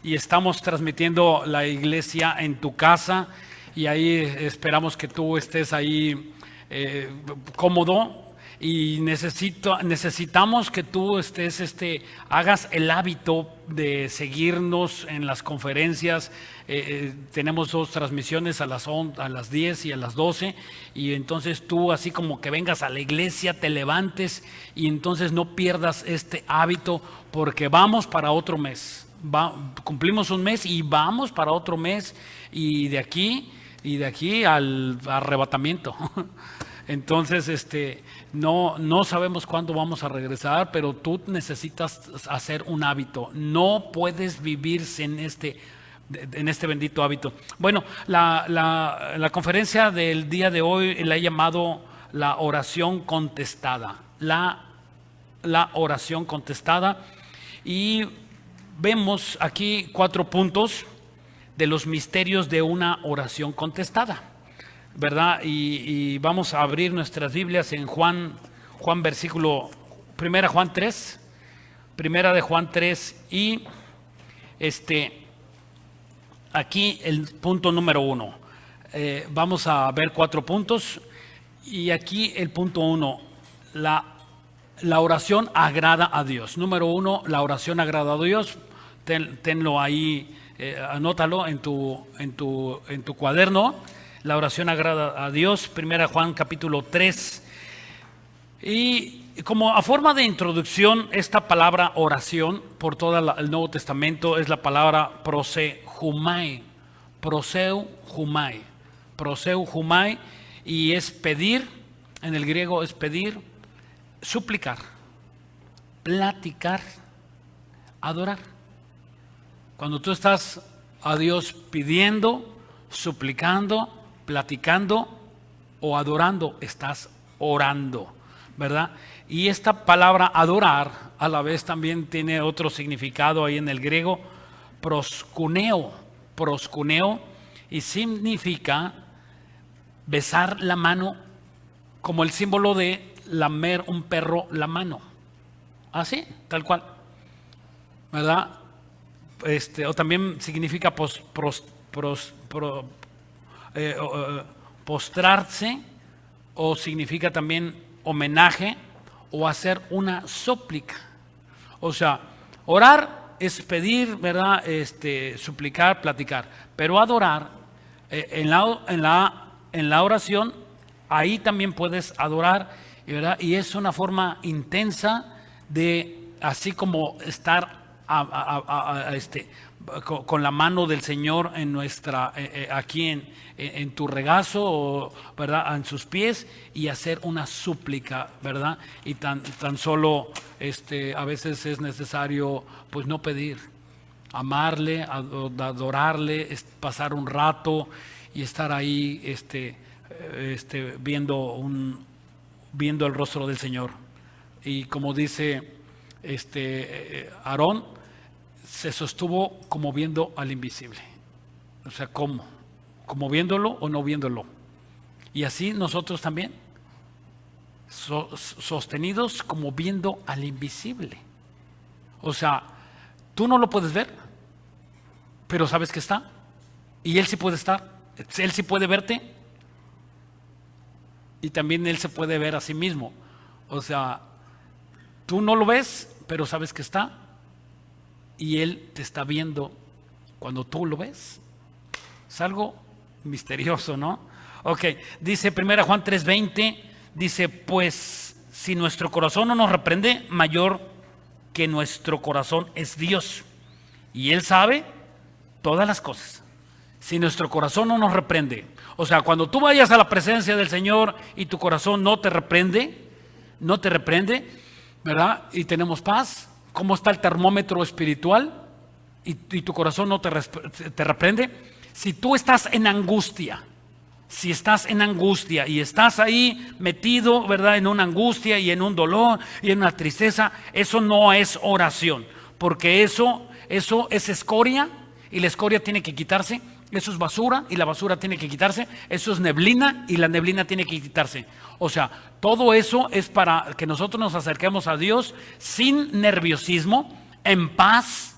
y estamos transmitiendo la iglesia en tu casa y ahí esperamos que tú estés ahí cómodo. Y necesitamos que tú hagas el hábito de seguirnos en las conferencias. Tenemos 2 transmisiones a las 10 y a las 12, y entonces tú así como que vengas a la iglesia, te levantes y entonces no pierdas este hábito, porque vamos para otro mes. Cumplimos un mes y vamos para otro mes, y de aquí al arrebatamiento. Entonces, no sabemos cuándo vamos a regresar, pero tú necesitas hacer un hábito. No puedes vivir sin este bendito hábito. Bueno, la conferencia del día de hoy la he llamado la oración contestada. La oración contestada. Y vemos aquí 4 puntos de los misterios de una oración contestada, ¿verdad? Y vamos a abrir nuestras Biblias en Juan versículo, primera de Juan 3, y aquí el punto número 1. Vamos a ver 4 puntos, y aquí el punto 1, la oración agrada a Dios. Número 1, la oración agrada a Dios. Tenlo ahí, anótalo en tu cuaderno. La oración agrada a Dios, 1 Juan capítulo 3. Y como a forma de introducción, esta palabra oración por todo el Nuevo Testamento es la palabra proseuchomai. Proseuchomai, y es pedir, en el griego es pedir, suplicar, platicar, adorar. Cuando tú estás a Dios pidiendo, suplicando, platicando o adorando, estás orando, ¿verdad? Y esta palabra adorar a la vez también tiene otro significado ahí en el griego, proskuneo, y significa besar la mano, como el símbolo de lamer un perro la mano, así, tal cual, ¿verdad? O también significa postrarse, o significa también homenaje o hacer una súplica. O sea, orar es pedir, ¿verdad? Suplicar, platicar, pero adorar, en la oración, ahí también puedes adorar, ¿verdad? Y es una forma intensa de, así como estar con la mano del Señor en nuestra, aquí en tu regazo, ¿verdad? En sus pies, y hacer una súplica, ¿verdad? Y tan solo a veces es necesario pues no pedir, amarle, adorarle, pasar un rato y estar ahí viendo el rostro del Señor. Y como dice Aarón, se sostuvo como viendo al invisible. O sea, ¿cómo? Como viéndolo o no viéndolo. Y así nosotros también, sostenidos como viendo al invisible. O sea, tú no lo puedes ver, pero sabes que está. Y Él sí puede estar. Él sí puede verte. Y también Él se puede ver a sí mismo. O sea, tú no lo ves, pero sabes que está. Y Él te está viendo cuando tú lo ves. Es algo misterioso, ¿no? Ok, dice 1 Juan 3:20, dice, pues si nuestro corazón no nos reprende, mayor que nuestro corazón es Dios, y Él sabe todas las cosas. Si nuestro corazón no nos reprende, o sea, cuando tú vayas a la presencia del Señor y tu corazón no te reprende, ¿verdad? Y tenemos paz. ¿Cómo está el termómetro espiritual? Y tu corazón no te reprende. Si tú estás en angustia, y estás ahí metido, ¿verdad? En una angustia y en un dolor y en una tristeza, eso no es oración, porque eso es escoria, y la escoria tiene que quitarse. Eso es basura, y la basura tiene que quitarse. Eso es neblina, y la neblina tiene que quitarse. O sea, todo eso es para que nosotros nos acerquemos a Dios sin nerviosismo, en paz,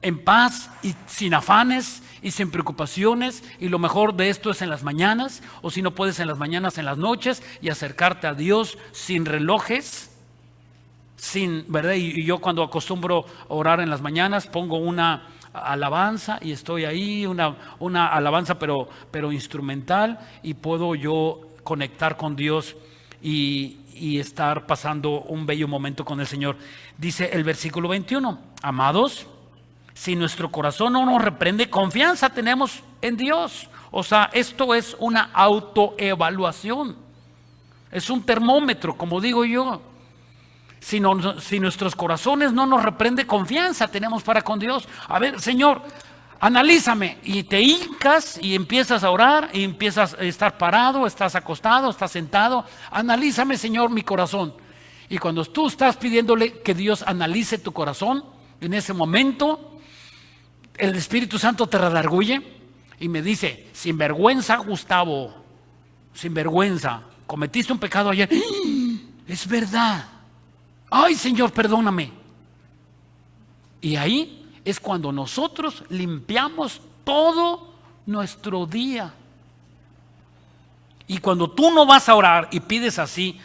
en paz y sin afanes y sin preocupaciones, y lo mejor de esto es en las mañanas, o si no puedes en las mañanas, en las noches, y acercarte a Dios sin relojes, ¿verdad? Y yo cuando acostumbro a orar en las mañanas pongo una alabanza y estoy ahí, una alabanza pero instrumental, y puedo yo conectar con Dios y estar pasando un bello momento con el Señor. Dice el versículo 21, amados, si nuestro corazón no nos reprende, confianza tenemos en Dios. O sea, esto es una autoevaluación, es un termómetro, como digo yo. Si nuestros corazones no nos reprende, confianza tenemos para con Dios. A ver, Señor, analízame, y te hincas y empiezas a orar, y empiezas a estar parado, estás acostado, estás sentado. Analízame, Señor, mi corazón. Y cuando tú estás pidiéndole que Dios analice tu corazón, en ese momento el Espíritu Santo te redarguye y me dice: sinvergüenza, Gustavo, sinvergüenza, cometiste un pecado ayer. Es verdad. Ay, Señor, perdóname. Y ahí es cuando nosotros limpiamos todo nuestro día. Y cuando tú no vas a orar y pides así,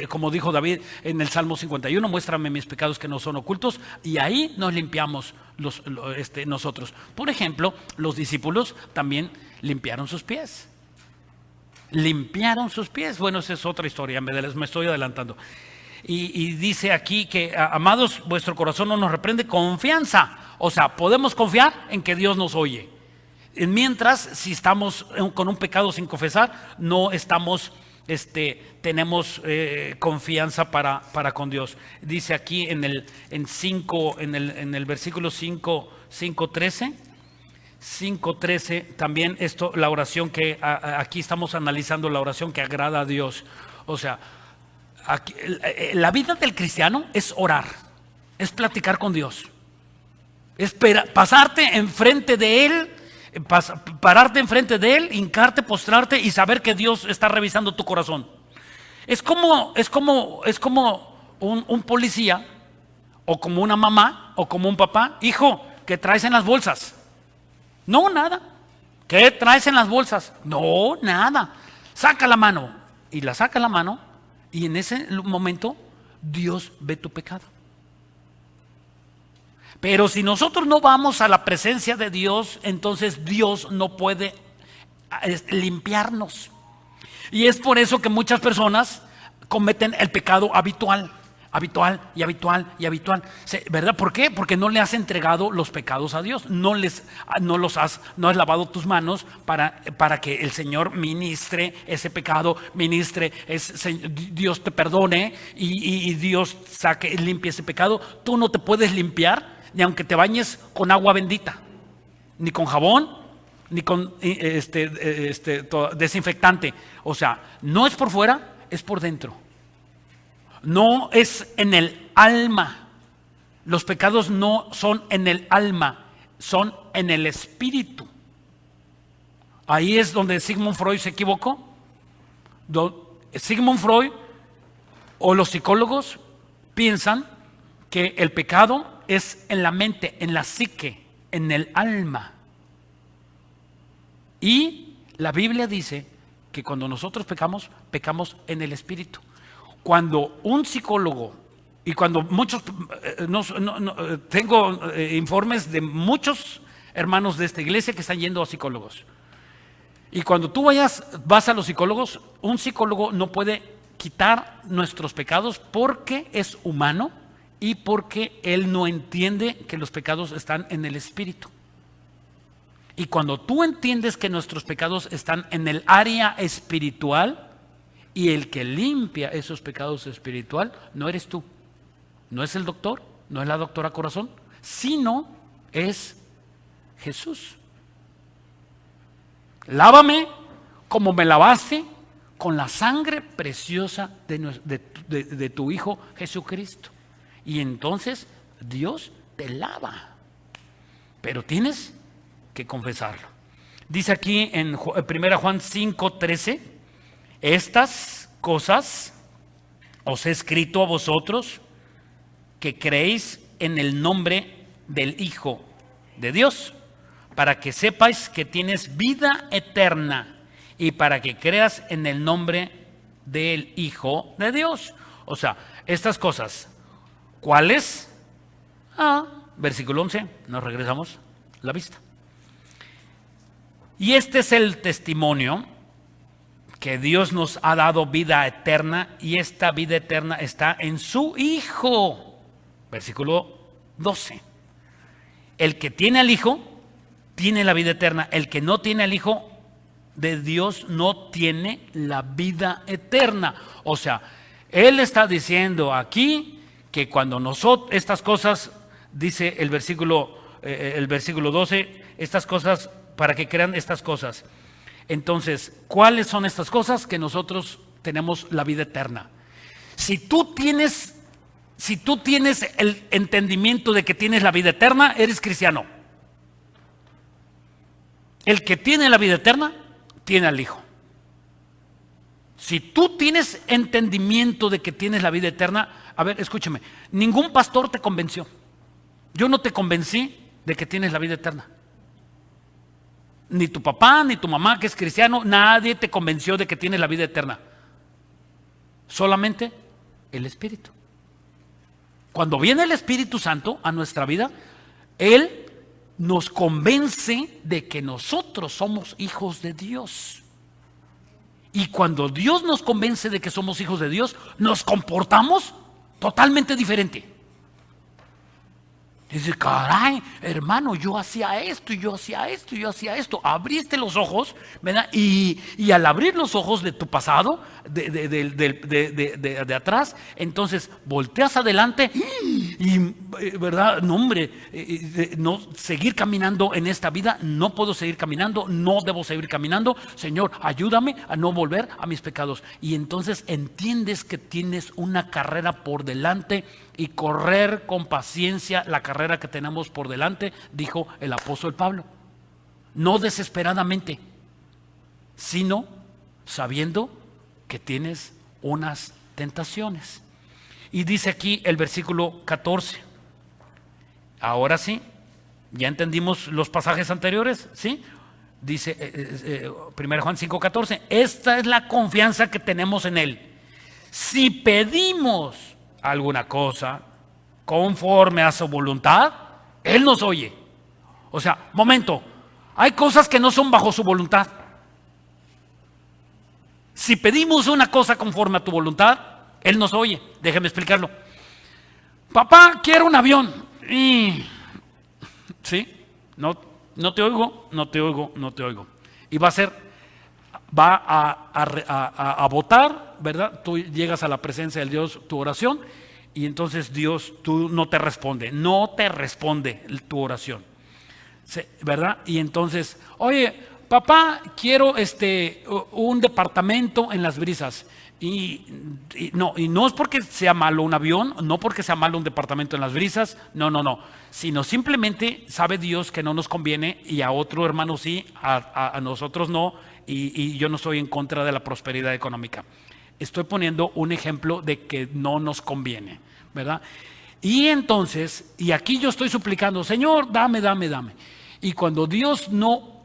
como dijo David en el Salmo 51, muéstrame mis pecados que no son ocultos, y ahí nos limpiamos nosotros. Por ejemplo, los discípulos también limpiaron sus pies. Limpiaron sus pies. Bueno, esa es otra historia, me estoy adelantando. Y dice aquí que, amados, vuestro corazón no nos reprende, confianza. O sea, podemos confiar en que Dios nos oye. Mientras, si estamos con un pecado sin confesar, no estamos, tenemos confianza para con Dios. Dice aquí en el versículo 5:13, también esto, la oración que aquí estamos analizando, la oración que agrada a Dios. O sea, aquí, la vida del cristiano es orar, es platicar con Dios, es pasarte enfrente de Él, pararte enfrente de Él, hincarte, postrarte y saber que Dios está revisando tu corazón. Es como un policía, o como una mamá, o como un papá. Hijo, ¿qué traes en las bolsas? No, nada. ¿Qué traes en las bolsas? No, nada. Saca la mano. Y la saca la mano. Y en ese momento Dios ve tu pecado. Pero si nosotros no vamos a la presencia de Dios, entonces Dios no puede limpiarnos. Y es por eso que muchas personas cometen el pecado habitual, ¿verdad? ¿Por qué? Porque no le has entregado los pecados a Dios, no has lavado tus manos para que el Señor ministre ese pecado, Dios te perdone y Dios limpie ese pecado. Tú no te puedes limpiar ni aunque te bañes con agua bendita, ni con jabón, ni con desinfectante. O sea, no es por fuera, es por dentro. No es en el alma. Los pecados no son en el alma, son en el espíritu. Ahí es donde Sigmund Freud se equivocó. Sigmund Freud o los psicólogos piensan que el pecado es en la mente, en la psique, en el alma. Y la Biblia dice que cuando nosotros pecamos, pecamos en el espíritu. Cuando un psicólogo, y cuando muchos, tengo informes de muchos hermanos de esta iglesia que están yendo a psicólogos. Y cuando tú vas a los psicólogos, un psicólogo no puede quitar nuestros pecados porque es humano y porque él no entiende que los pecados están en el espíritu. Y cuando tú entiendes que nuestros pecados están en el área espiritual, y el que limpia esos pecados espiritual no eres tú, no es el doctor, no es la doctora corazón, sino es Jesús. Lávame como me lavaste con la sangre preciosa de tu Hijo Jesucristo. Y entonces Dios te lava, pero tienes que confesarlo. Dice aquí en 1 Juan 5:13, estas cosas os he escrito a vosotros que creéis en el nombre del Hijo de Dios, para que sepáis que tienes vida eterna y para que creas en el nombre del Hijo de Dios. O sea, estas cosas, ¿cuáles? Versículo 11, nos regresamos la vista. Y este es el testimonio, que Dios nos ha dado vida eterna, y esta vida eterna está en su Hijo. Versículo 12. El que tiene al Hijo tiene la vida eterna. El que no tiene al Hijo de Dios no tiene la vida eterna. O sea, Él está diciendo aquí que cuando nosotros, estas cosas, dice el versículo 12, estas cosas, para que crean estas cosas. Entonces, ¿cuáles son estas cosas? Que nosotros tenemos la vida eterna. Si tú tienes el entendimiento de que tienes la vida eterna, eres cristiano. El que tiene la vida eterna, tiene al Hijo. Si tú tienes entendimiento de que tienes la vida eterna, a ver, escúchame, ningún pastor te convenció. Yo no te convencí de que tienes la vida eterna. Ni tu papá, ni tu mamá que es cristiano, nadie te convenció de que tienes la vida eterna. Solamente el Espíritu. Cuando viene el Espíritu Santo a nuestra vida, Él nos convence de que nosotros somos hijos de Dios. Y cuando Dios nos convence de que somos hijos de Dios, nos comportamos totalmente diferente. Dice, caray, hermano, yo hacía esto, y yo hacía esto, y yo hacía esto. Abriste los ojos, ¿verdad? Y al abrir los ojos de tu pasado, de atrás, entonces volteas adelante y, ¿verdad? No, hombre, no seguir caminando en esta vida, no puedo seguir caminando, no debo seguir caminando. Señor, ayúdame a no volver a mis pecados. Y entonces entiendes que tienes una carrera por delante y correr con paciencia la carrera que tenemos por delante, dijo el apóstol Pablo. No desesperadamente, sino sabiendo que tienes unas tentaciones. Y dice aquí el versículo 14. Ahora sí, ya entendimos los pasajes anteriores, ¿sí? Dice 1 Juan 5:14. Esta es la confianza que tenemos en Él. Si pedimos alguna cosa conforme a su voluntad, Él nos oye. O sea, momento, hay cosas que no son bajo su voluntad. Si pedimos una cosa conforme a tu voluntad, Él nos oye. Déjeme explicarlo. Papá, quiero un avión. ¿Sí? No te oigo, no te oigo, no te oigo. Y va a votar, ¿verdad? Tú llegas a la presencia del Dios, tu oración, y entonces Dios, tú no te responde tu oración, ¿verdad? Y entonces, oye, papá, quiero un departamento en Las Brisas. Y no es porque sea malo un avión, no porque sea malo un departamento en Las Brisas, no, sino simplemente sabe Dios que no nos conviene, y a otro hermano sí, a nosotros no, y yo no estoy en contra de la prosperidad económica. Estoy poniendo un ejemplo de que no nos conviene, ¿verdad? Y entonces, y aquí yo estoy suplicando, Señor, dame. Y cuando Dios no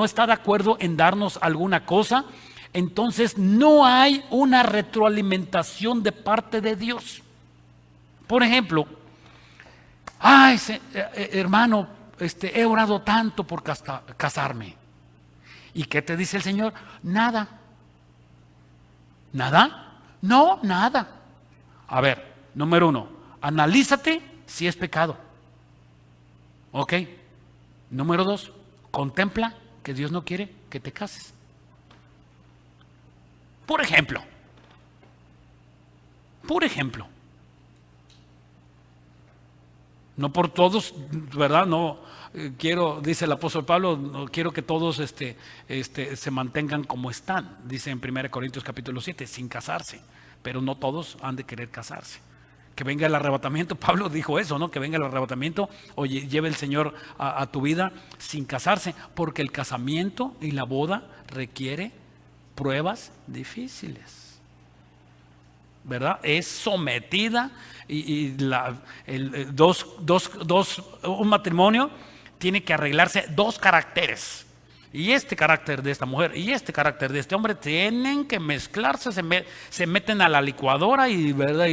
está de acuerdo en darnos alguna cosa, entonces no hay una retroalimentación de parte de Dios. Por ejemplo, hermano, he orado tanto por casarme. ¿Y qué te dice el Señor? Nada. No, nada. A ver, número 1, analízate si es pecado. Ok. Número 2, contempla que Dios no quiere que te cases. Por ejemplo, no por todos, ¿verdad? No quiero, dice el apóstol Pablo, no quiero que todos se mantengan como están, dice en 1 Corintios capítulo 7, sin casarse, pero no todos han de querer casarse. Que venga el arrebatamiento, Pablo dijo eso, ¿no? Que venga el arrebatamiento, oye, lleve el Señor a tu vida sin casarse, porque el casamiento y la boda requiere pruebas difíciles. ¿verdad? Es sometida y un matrimonio tiene que arreglarse dos caracteres. Y este carácter de esta mujer y este carácter de este hombre tienen que mezclarse, se meten a la licuadora y ¿verdad?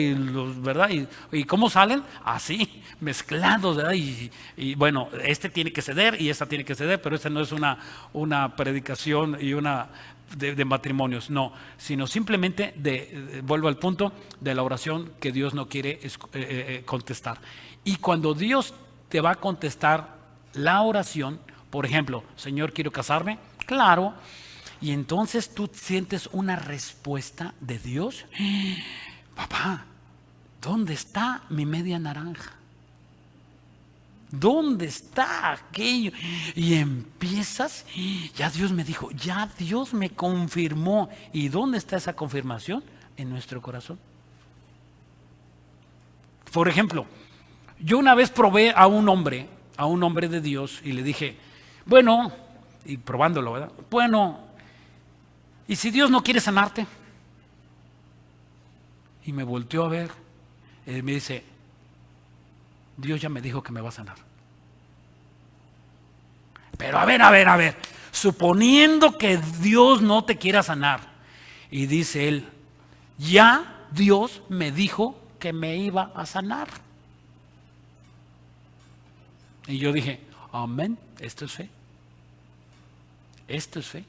Y ¿cómo salen? Así, mezclados, ¿verdad? Y bueno, este tiene que ceder y esta tiene que ceder, pero esta no es una predicación y una de matrimonios, no, sino simplemente vuelvo al punto de la oración que Dios no quiere contestar. Y cuando Dios te va a contestar la oración, por ejemplo, Señor, quiero casarme, claro, y entonces tú sientes una respuesta de Dios. Papá, ¿dónde está mi media naranja? ¿Dónde está aquello? Y empiezas, ya Dios me dijo, ya Dios me confirmó. ¿Y dónde está esa confirmación? En nuestro corazón. Por ejemplo, yo una vez probé a un hombre de Dios y le dije, bueno, y probándolo, ¿verdad? Bueno, ¿y si Dios no quiere sanarte? Y me volteó a ver, y me dice, Dios ya me dijo que me va a sanar. Pero a ver, suponiendo que Dios no te quiera sanar, y dice él, ya Dios me dijo que me iba a sanar. Y yo dije, amén, esto es fe. Esto es fe.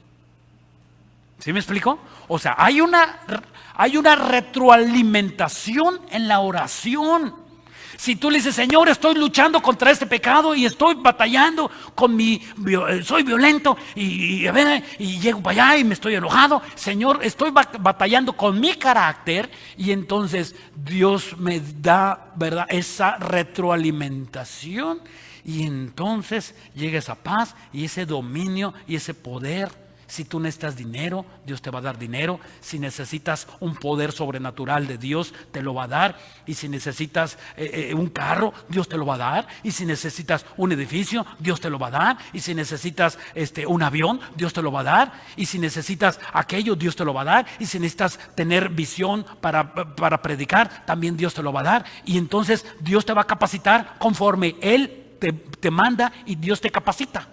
¿Sí me explico? O sea, hay una retroalimentación en la oración. Si tú le dices, Señor, estoy luchando contra este pecado y estoy batallando soy violento y llego para allá y me estoy enojado, Señor, estoy batallando con mi carácter, y entonces Dios me da, ¿verdad?, esa retroalimentación, y entonces llega esa paz y ese dominio y ese poder. Si tú necesitas dinero, Dios te va a dar dinero. Si necesitas un poder sobrenatural de Dios, te lo va a dar. Y si necesitas un carro, Dios te lo va a dar. Y si necesitas un edificio, Dios te lo va a dar. Y si necesitas un avión, Dios te lo va a dar. Y si necesitas aquello, Dios te lo va a dar. Y si necesitas tener visión para predicar, también Dios te lo va a dar. Y entonces Dios te va a capacitar conforme Él te manda, y Dios te capacita.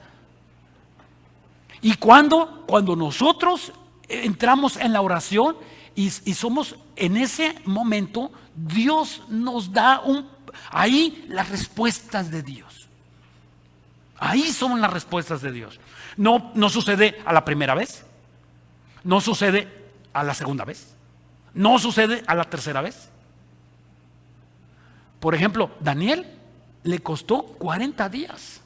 Y cuando nosotros entramos en la oración y somos en ese momento, Dios nos da ahí las respuestas de Dios. Ahí son las respuestas de Dios. No sucede a la primera vez, no sucede a la segunda vez, no sucede a la tercera vez. Por ejemplo, Daniel le costó 40 días.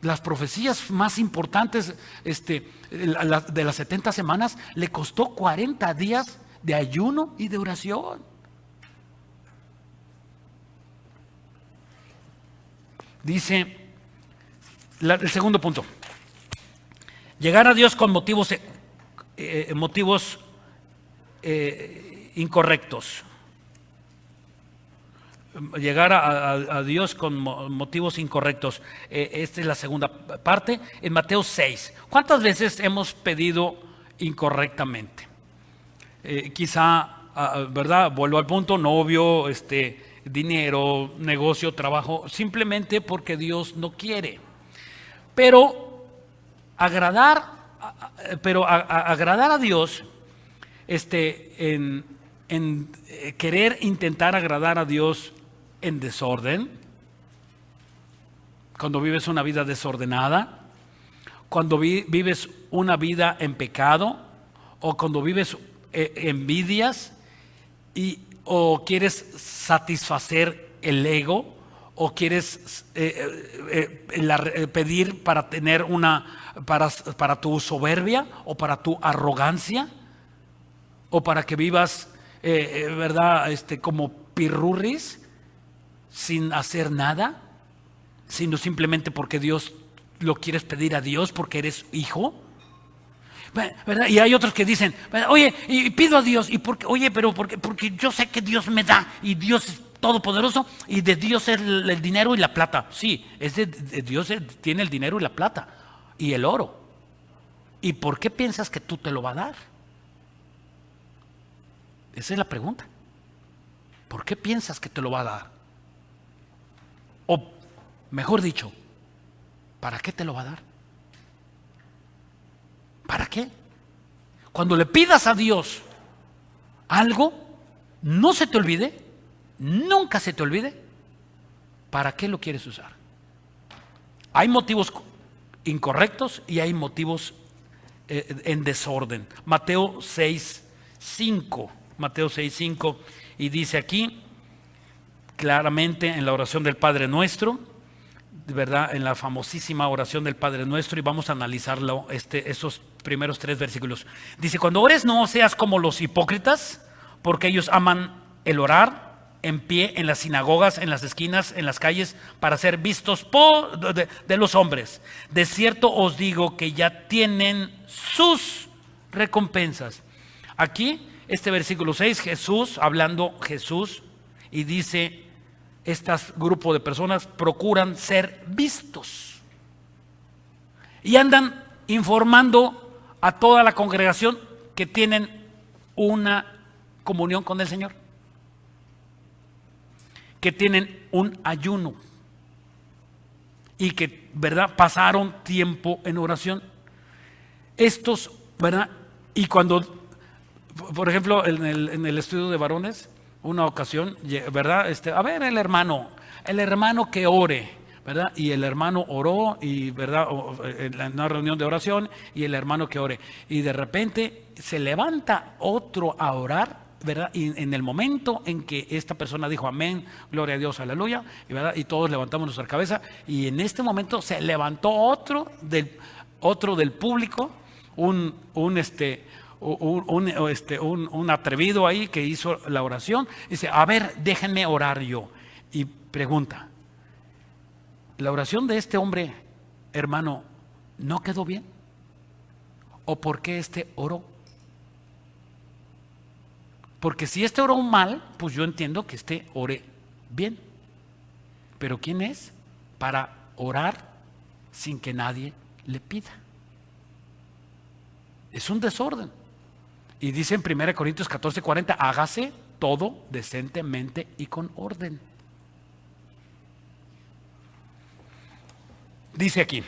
Las profecías más importantes de las 70 semanas le costó 40 días de ayuno y de oración. Dice el segundo punto: llegar a Dios con motivos incorrectos. Llegar a Dios con motivos incorrectos. Esta es la segunda parte. En Mateo 6, ¿cuántas veces hemos pedido incorrectamente? Quizá, ¿verdad? Vuelvo al punto: novio, dinero, negocio, trabajo, simplemente porque Dios no quiere. Pero agradar a Dios, en querer intentar agradar a Dios en desorden, cuando vives una vida desordenada, cuando vives una vida en pecado, o cuando vives envidias o quieres satisfacer el ego, o quieres pedir para tener para tu soberbia o para tu arrogancia, o para que vivas ¿verdad? Como pirurris, sin hacer nada, sino simplemente porque Dios lo quieres pedir a Dios porque eres hijo, ¿verdad? Y hay otros que dicen, oye, y pido a Dios, y porque yo sé que Dios me da, y Dios es todopoderoso, y de Dios es el dinero y la plata. Sí, de Dios tiene el dinero y la plata y el oro. ¿Y por qué piensas que tú te lo va a dar? Esa es la pregunta. ¿Por qué piensas que te lo va a dar? O mejor dicho, ¿para qué te lo va a dar? ¿Para qué? Cuando le pidas a Dios algo, no se te olvide, nunca se te olvide, ¿para qué lo quieres usar? Hay motivos incorrectos y hay motivos en desorden. Mateo 6:5, Mateo 6:5, y dice aquí claramente en la oración del Padre Nuestro, ¿verdad? En la famosísima oración del Padre Nuestro, y vamos a analizarlo, esos primeros 3 versículos. Dice: cuando ores, no seas como los hipócritas, porque ellos aman el orar en pie en las sinagogas, en las esquinas, en las calles, para ser vistos de los hombres. De cierto os digo que ya tienen sus recompensas. Aquí, este versículo 6, Jesús, y dice: este grupo de personas procuran ser vistos y andan informando a toda la congregación que tienen una comunión con el Señor, que tienen un ayuno y que, ¿verdad?, pasaron tiempo en oración. Estos, ¿verdad? Y cuando, por ejemplo, en el estudio de varones, una ocasión, ¿verdad? A ver, el hermano que ore, ¿verdad? Y el hermano oró, y, ¿verdad?, en una reunión de oración, y el hermano que ore, y de repente se levanta otro a orar, ¿verdad? Y en el momento en que esta persona dijo amén, gloria a Dios, aleluya, ¿verdad?, y todos levantamos nuestra cabeza, y en este momento se levantó otro del público, un atrevido ahí que hizo la oración, dice: a ver, déjenme orar yo. Y pregunta: ¿la oración de este hombre, hermano, no quedó bien? ¿O por qué oró? Porque si oró mal, pues yo entiendo que ore bien. Pero ¿quién es para orar sin que nadie le pida? Es un desorden. Y dice en 1 Corintios 14:40: hágase todo decentemente y con orden. Dice aquí,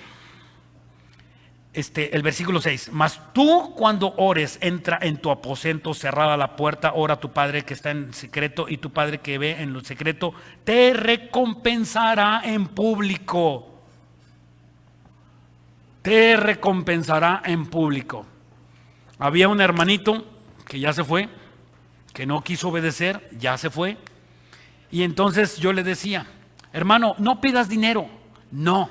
el versículo 6: mas tú, cuando ores, entra en tu aposento, cerrada la puerta, ora a tu Padre que está en secreto, y tu Padre que ve en lo secreto te recompensará en público. Te recompensará en público. Había un hermanito que ya se fue, que no quiso obedecer, ya se fue. Y entonces yo le decía: hermano, no pidas dinero. No,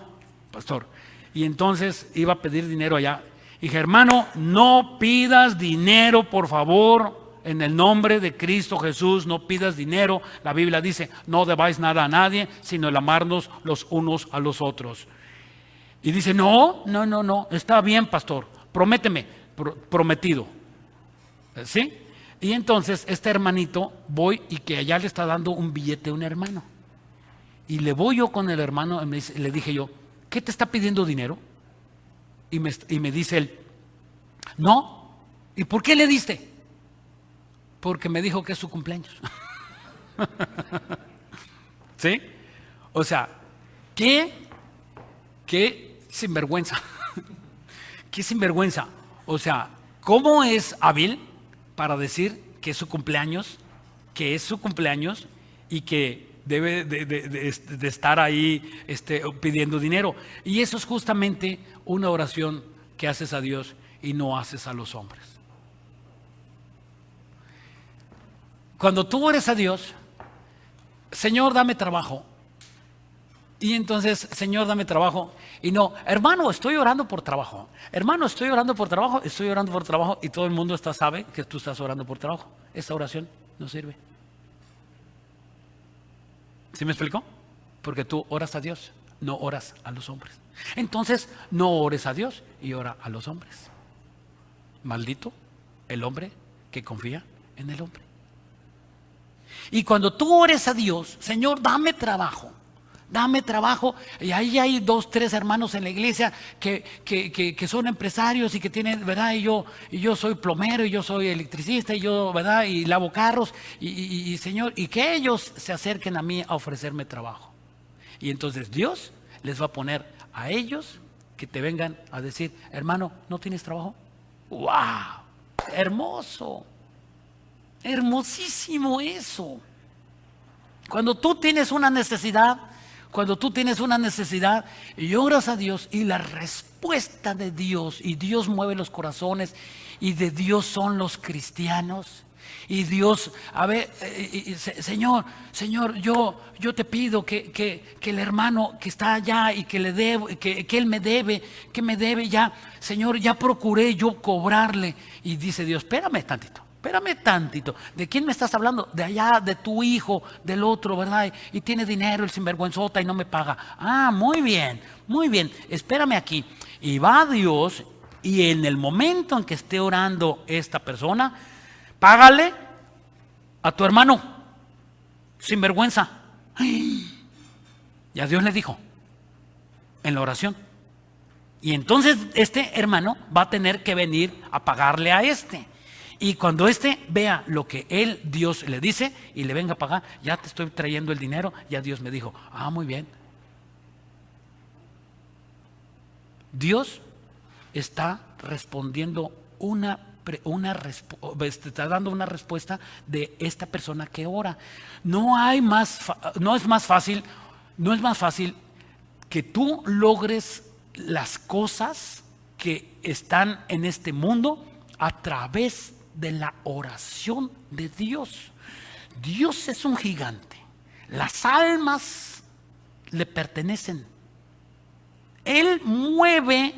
pastor. Y entonces iba a pedir dinero allá. Dije: hermano, no pidas dinero, por favor, en el nombre de Cristo Jesús, no pidas dinero. La Biblia dice: no debáis nada a nadie, sino el amarnos los unos a los otros. Y dice: no, está bien, pastor, prométeme. Prometido. ¿Sí? Y entonces este hermanito, voy, y que allá le está dando un billete a un hermano. Y le voy yo con el hermano y le dije yo: ¿qué te está pidiendo dinero? Y me dice él: no. ¿Y por qué le diste? Porque me dijo que es su cumpleaños. ¿Sí? O sea, qué sinvergüenza. Qué sinvergüenza. O sea, ¿cómo es hábil para decir que es su cumpleaños, y que debe de estar ahí pidiendo dinero? Y eso es justamente una oración que haces a Dios y no haces a los hombres. Cuando tú ores a Dios: Señor, dame trabajo. Y entonces: Señor, dame trabajo. Y no: hermano, estoy orando por trabajo. Hermano, estoy orando por trabajo. Y todo el mundo sabe que tú estás orando por trabajo. Esa oración no sirve. ¿Sí me explicó? Porque tú oras a Dios, no oras a los hombres. Entonces, no ores a Dios y ora a los hombres. Maldito el hombre que confía en el hombre. Y cuando tú ores a Dios: Señor, dame trabajo. dame trabajo. Y ahí hay 2, 3 hermanos en la iglesia que son empresarios y que tienen, ¿verdad? Y yo soy plomero, y yo soy electricista, y yo, ¿verdad? Y lavo carros, y Señor, y que ellos se acerquen a mí a ofrecerme trabajo. Y entonces Dios les va a poner a ellos que te vengan a decir, hermano, ¿no tienes trabajo? ¡Wow! Hermoso, hermosísimo eso. Cuando tú tienes una necesidad, y oras a Dios, y la respuesta de Dios, y Dios mueve los corazones, y de Dios son los cristianos. Y Dios, a ver, Señor, yo te pido que el hermano que está allá y que le debo, que él me debe, ya, Señor, ya procuré yo cobrarle. Y dice Dios, espérame tantito. ¿De quién me estás hablando? De allá, de tu hijo, del otro, ¿verdad? Y tiene dinero el sinvergüenzota y no me paga. Ah, muy bien, espérame aquí. Y va Dios, y en el momento en que esté orando esta persona, págale a tu hermano, sinvergüenza. Ya Dios le dijo en la oración. Y entonces este hermano va a tener que venir a pagarle a este. Y cuando este vea lo que Dios le dice y le venga a pagar, ya te estoy trayendo el dinero, ya Dios me dijo, ah, muy bien. Dios está respondiendo está dando una respuesta de esta persona que ora. No es más fácil que tú logres las cosas que están en este mundo a través de la oración de Dios. Dios es un gigante. Las almas le pertenecen. Él mueve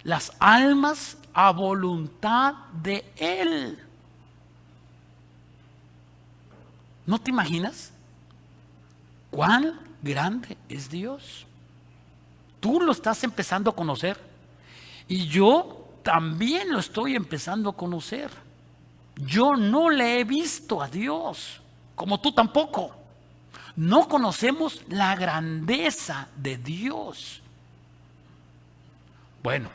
las almas a voluntad de Él. ¿No te imaginas cuán grande es Dios? Tú lo estás empezando a conocer y yo también lo estoy empezando a conocer. Yo no le he visto a Dios, como tú tampoco. No conocemos la grandeza de Dios. Bueno,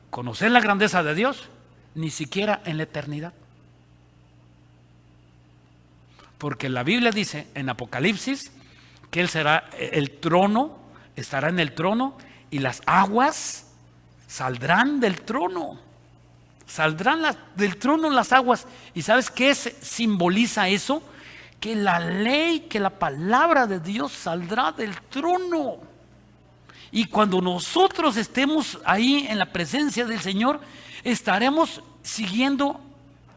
conocer la grandeza de Dios, ni siquiera en la eternidad. Porque la Biblia dice en Apocalipsis que Él será el trono, estará en el trono y las aguas saldrán del trono. Saldrán del trono las aguas. ¿Y sabes qué simboliza eso? Que la ley, que la palabra de Dios saldrá del trono. Y cuando nosotros estemos ahí en la presencia del Señor, estaremos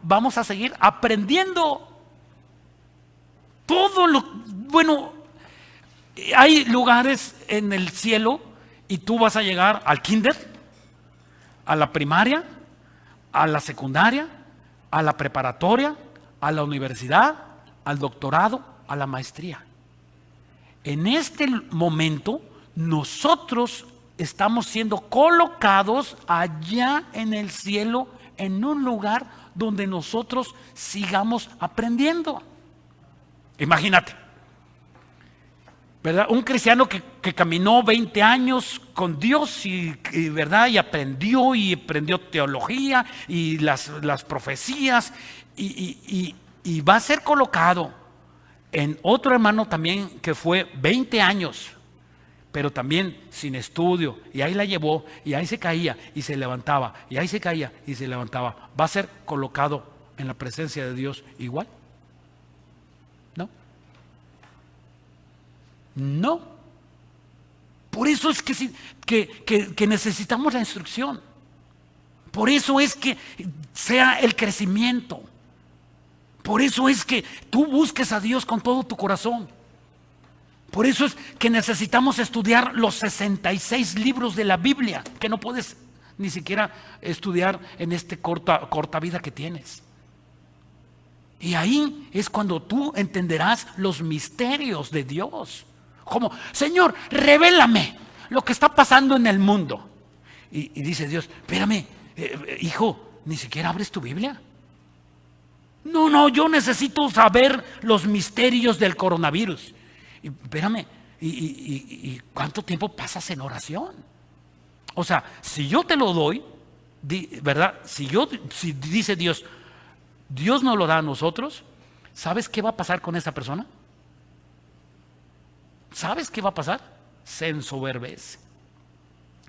vamos a seguir aprendiendo todo bueno, hay lugares en el cielo y tú vas a llegar al kinder, a la primaria, a la secundaria, a la preparatoria, a la universidad, al doctorado, a la maestría. En este momento nosotros estamos siendo colocados allá en el cielo, en un lugar donde nosotros sigamos aprendiendo. Imagínate, ¿verdad? Un cristiano que caminó 20 años con Dios ¿verdad? Y aprendió teología y las profecías y va a ser colocado en otro hermano también que fue 20 años, pero también sin estudio, y ahí la llevó, y ahí se caía y se levantaba, y ahí se caía y se levantaba. ¿Va a ser colocado en la presencia de Dios igual? No. Por eso es que necesitamos la instrucción. Por eso es que sea el crecimiento. Por eso es que tú busques a Dios con todo tu corazón. Por eso es que necesitamos estudiar los 66 libros de la Biblia, que no puedes ni siquiera estudiar en esta corta vida que tienes. Y ahí es cuando tú entenderás los misterios de Dios. Como, Señor, revélame lo que está pasando en el mundo. Y dice Dios, espérame, hijo, ni siquiera abres tu Biblia. No, yo necesito saber los misterios del coronavirus. Y, espérame, ¿Y cuánto tiempo pasas en oración? O sea, si yo te lo doy, ¿verdad? Si dice Dios, Dios nos lo da a nosotros, ¿sabes qué va a pasar con esa persona? ¿Sabes qué va a pasar? Se ensoberbece.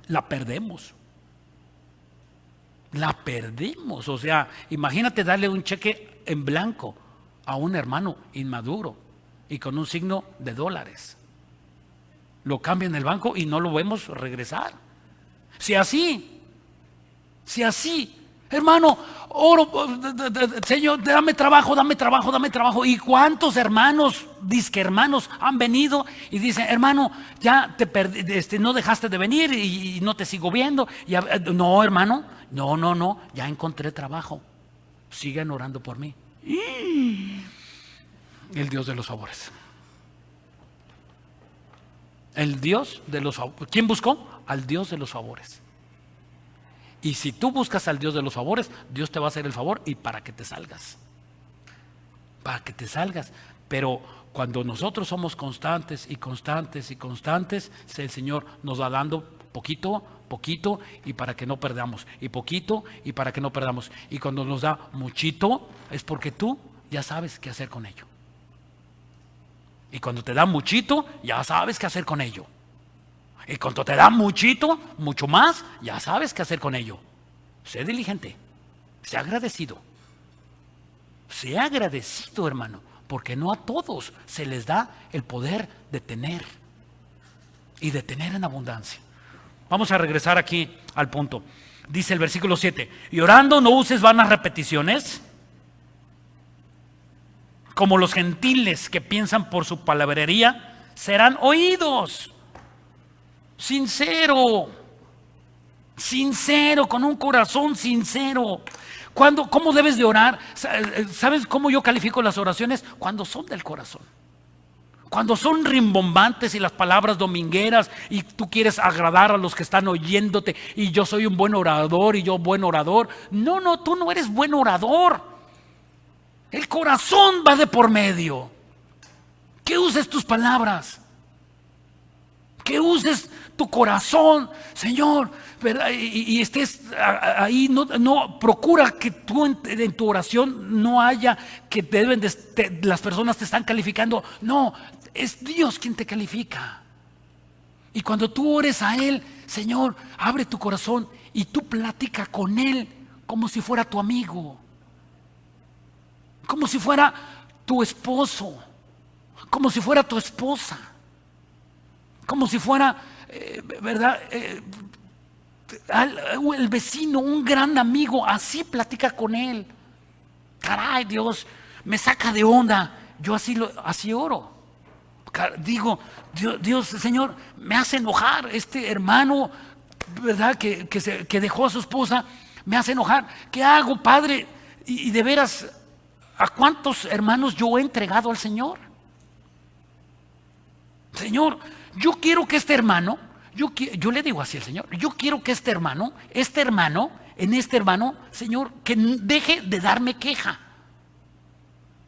La perdemos. La perdemos. O sea, imagínate darle un cheque en blanco a un hermano inmaduro y con un signo de dólares. Lo cambia en el banco y no lo vemos regresar. Si así, hermano, oro, Señor, dame trabajo. ¿Y cuántos hermanos, disque hermanos, han venido y dicen, hermano, ya te perdí, no dejaste de venir y no te sigo viendo? No, hermano, no, ya encontré trabajo. Sigan orando por mí. El Dios de los favores. El Dios de los favores. ¿Quién buscó? Al Dios de los favores. Y si tú buscas al Dios de los favores, Dios te va a hacer el favor y para que te salgas. Pero cuando nosotros somos constantes, el Señor nos va dando poquito y para que no perdamos. Y poquito y para que no perdamos. Y cuando nos da muchito es porque tú ya sabes qué hacer con ello. Y cuando te da muchito, ya sabes qué hacer con ello. Y cuando te da muchito, mucho más, ya sabes qué hacer con ello. Sé diligente, sé agradecido. Sé agradecido, hermano, porque no a todos se les da el poder de tener y de tener en abundancia. Vamos a regresar aquí al punto. Dice el versículo 7, y orando no uses vanas repeticiones, como los gentiles que piensan por su palabrería serán oídos. Sincero, con un corazón sincero. ¿Cómo debes de orar? ¿Sabes cómo yo califico las oraciones? Cuando son del corazón. Cuando son rimbombantes y las palabras domingueras y tú quieres agradar a los que están oyéndote y yo soy un buen orador y yo buen orador. No, tú no eres buen orador. El corazón va de por medio. Que uses tus palabras. Que uses tu corazón, Señor, ¿verdad? Y estés ahí, no procura que tú en tu oración no haya que las personas te están calificando. No, es Dios quien te califica. Y cuando tú ores a Él, Señor, abre tu corazón y tú platica con Él como si fuera tu amigo, como si fuera tu esposo, como si fuera tu esposa, como si fuera, ¿verdad? El vecino, un gran amigo, así platica con él. Caray, Dios me saca de onda. Yo así oro. Digo, Dios, Señor, me hace enojar este hermano, ¿verdad? Que dejó a su esposa, me hace enojar. ¿Qué hago, Padre? Y de veras, ¿a cuántos hermanos yo he entregado al Señor? Señor, yo quiero que este hermano, yo le digo así al Señor, yo quiero que este hermano, Señor, que deje de darme queja.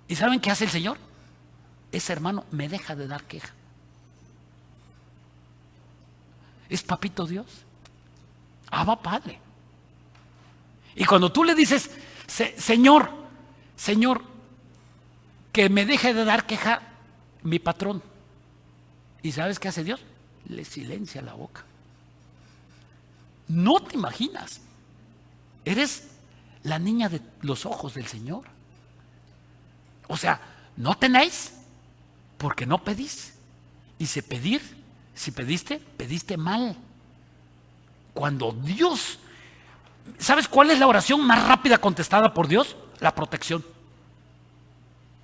¿Y saben qué hace el Señor? Ese hermano me deja de dar queja. Es papito Dios, Abba Padre. Y cuando tú le dices, Señor, que me deje de dar queja mi patrón, ¿y sabes qué hace Dios? Le silencia la boca. No te imaginas. Eres la niña de los ojos del Señor. O sea, no tenéis porque no pedís. Y si pediste, pediste mal. Cuando Dios, ¿sabes cuál es la oración más rápida contestada por Dios? La protección.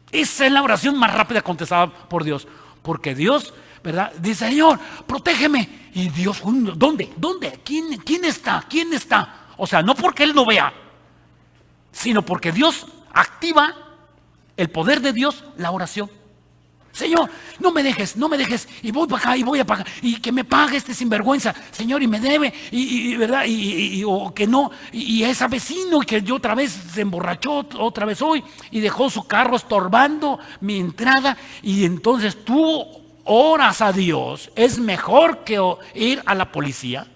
Esa es la oración más rápida contestada por Dios. Porque Dios, ¿verdad? Dice, Señor, protégeme. Y Dios, ¿dónde? ¿Quién está? O sea, no porque Él no vea, sino porque Dios activa el poder de Dios, la oración. Señor, no me dejes, y voy para acá, y voy a pagar, y que me pague este sinvergüenza, Señor, y me debe, ¿verdad? O que no, y ese vecino que yo otra vez se emborrachó, otra vez hoy, y dejó su carro estorbando mi entrada, y entonces tú oras a Dios, es mejor que ir a la policía.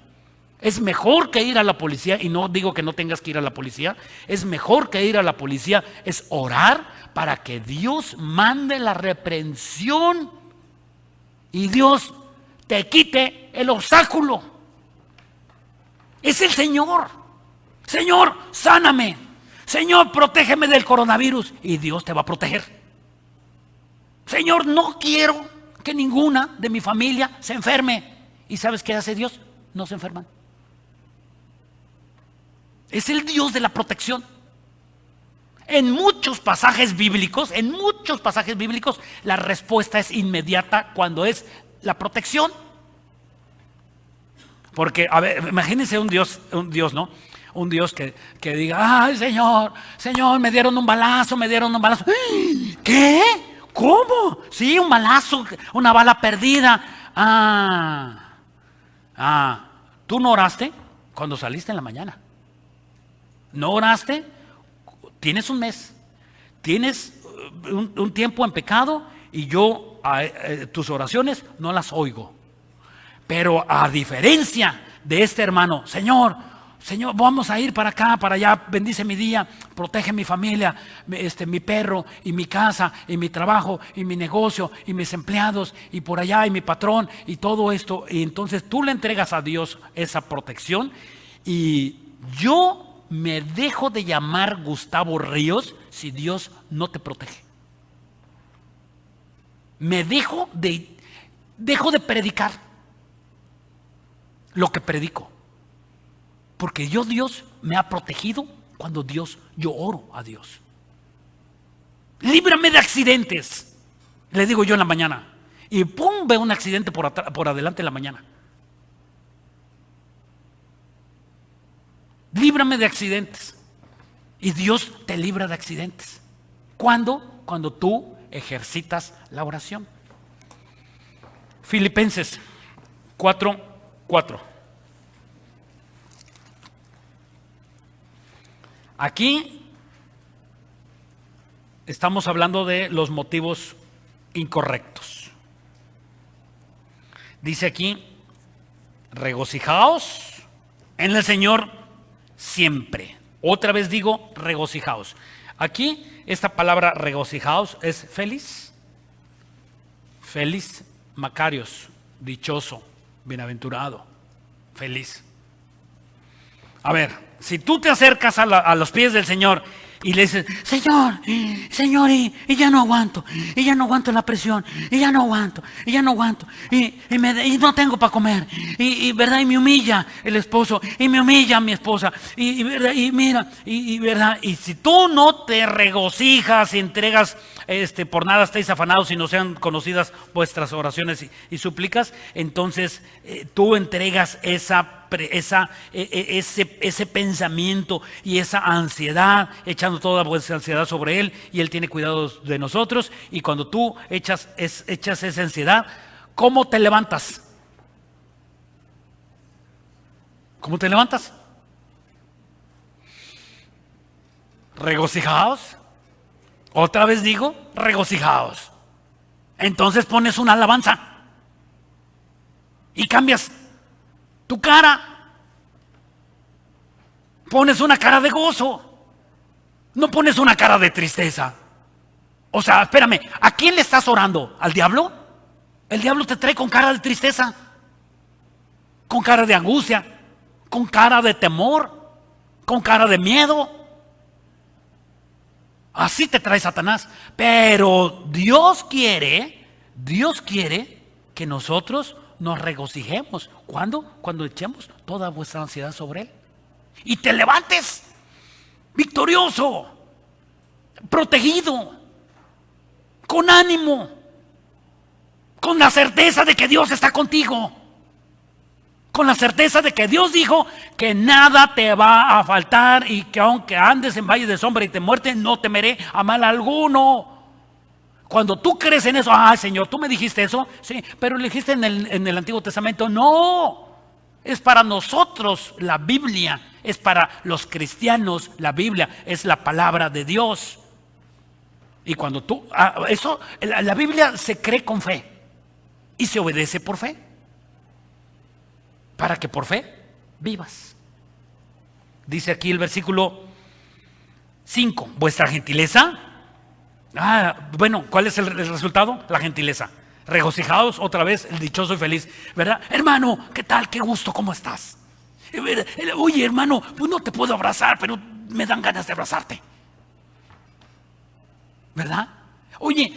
Es mejor que ir a la policía, y no digo que no tengas que ir a la policía, es mejor que ir a la policía, es orar para que Dios mande la reprensión y Dios te quite el obstáculo. Es el Señor. Señor, sáname. Señor, protégeme del coronavirus, y Dios te va a proteger. Señor, no quiero que ninguna de mi familia se enferme. ¿Y sabes qué hace Dios? No se enferman. Es el Dios de la protección. En muchos pasajes bíblicos, la respuesta es inmediata cuando es la protección. Porque, a ver, imagínense un Dios, ¿no? Un Dios que diga, ay, Señor, me dieron un balazo. ¿Qué? ¿Cómo? Sí, un balazo, una bala perdida. ¿Tú no oraste cuando saliste en la mañana? ¿No oraste? Tienes un mes, tienes un tiempo en pecado, y yo tus oraciones no las oigo. Pero a diferencia de este hermano, Señor, vamos a ir para acá, para allá, bendice mi día, protege mi familia, mi perro, y mi casa, y mi trabajo, y mi negocio, y mis empleados, y por allá, y mi patrón, y todo esto. Y entonces tú le entregas a Dios esa protección, y yo me dejo de llamar Gustavo Ríos si Dios no te protege. Me dejo de predicar lo que predico, porque Dios me ha protegido cuando yo oro a Dios. Líbrame de accidentes, le digo yo en la mañana, y pum, veo un accidente por adelante en la mañana. Líbrame de accidentes. Y Dios te libra de accidentes. ¿Cuándo? Cuando tú ejercitas la oración. Filipenses 4:4. Aquí estamos hablando de los motivos incorrectos. Dice aquí, regocijaos en el Señor siempre. Otra vez digo, regocijaos. Aquí esta palabra regocijaos es feliz. Feliz, Macarios, dichoso, bienaventurado, feliz. A ver, si tú te acercas a los pies del Señor y le dices, Señor, y ya no aguanto, la presión, y ya no aguanto, y no tengo para comer, verdad, y me humilla el esposo, y me humilla mi esposa, verdad, y mira, verdad, y si tú no te regocijas y entregas, por nada estéis afanados y no sean conocidas vuestras oraciones y súplicas, entonces tú entregas ese pensamiento y esa ansiedad, echando toda vuestra ansiedad sobre Él, y Él tiene cuidado de nosotros. Y cuando tú echas esa ansiedad, ¿cómo te levantas? ¿Cómo te levantas? Regocijaos. Otra vez digo, regocijaos. Entonces pones una alabanza y cambias tu cara. Pones una cara de gozo. No pones una cara de tristeza. O sea, espérame, ¿a quién le estás orando? ¿Al diablo? El diablo te trae con cara de tristeza, con cara de angustia, con cara de temor, con cara de miedo. Así te trae Satanás. Pero Dios quiere que nosotros nos regocijemos. ¿Cuándo? Cuando echemos toda vuestra ansiedad sobre Él. Y te levantes victorioso, protegido, con ánimo, con la certeza de que Dios está contigo, con la certeza de que Dios dijo que nada te va a faltar, y que aunque andes en valle de sombra y de muerte, no temeré a mal alguno. Cuando tú crees en eso, Señor, tú me dijiste eso, sí, pero lo dijiste en el Antiguo Testamento. No, es para nosotros la Biblia, es para los cristianos la Biblia, es la palabra de Dios. Y cuando tú, la Biblia se cree con fe. y se obedece por fe, para que por fe vivas. Dice aquí el versículo 5, vuestra gentileza. Bueno, ¿cuál es el resultado? La gentileza. Regocijados otra vez, el dichoso y feliz, ¿verdad? Hermano, ¿qué tal? Qué gusto, ¿cómo estás? Oye, hermano, pues no te puedo abrazar, pero me dan ganas de abrazarte, ¿verdad? Oye,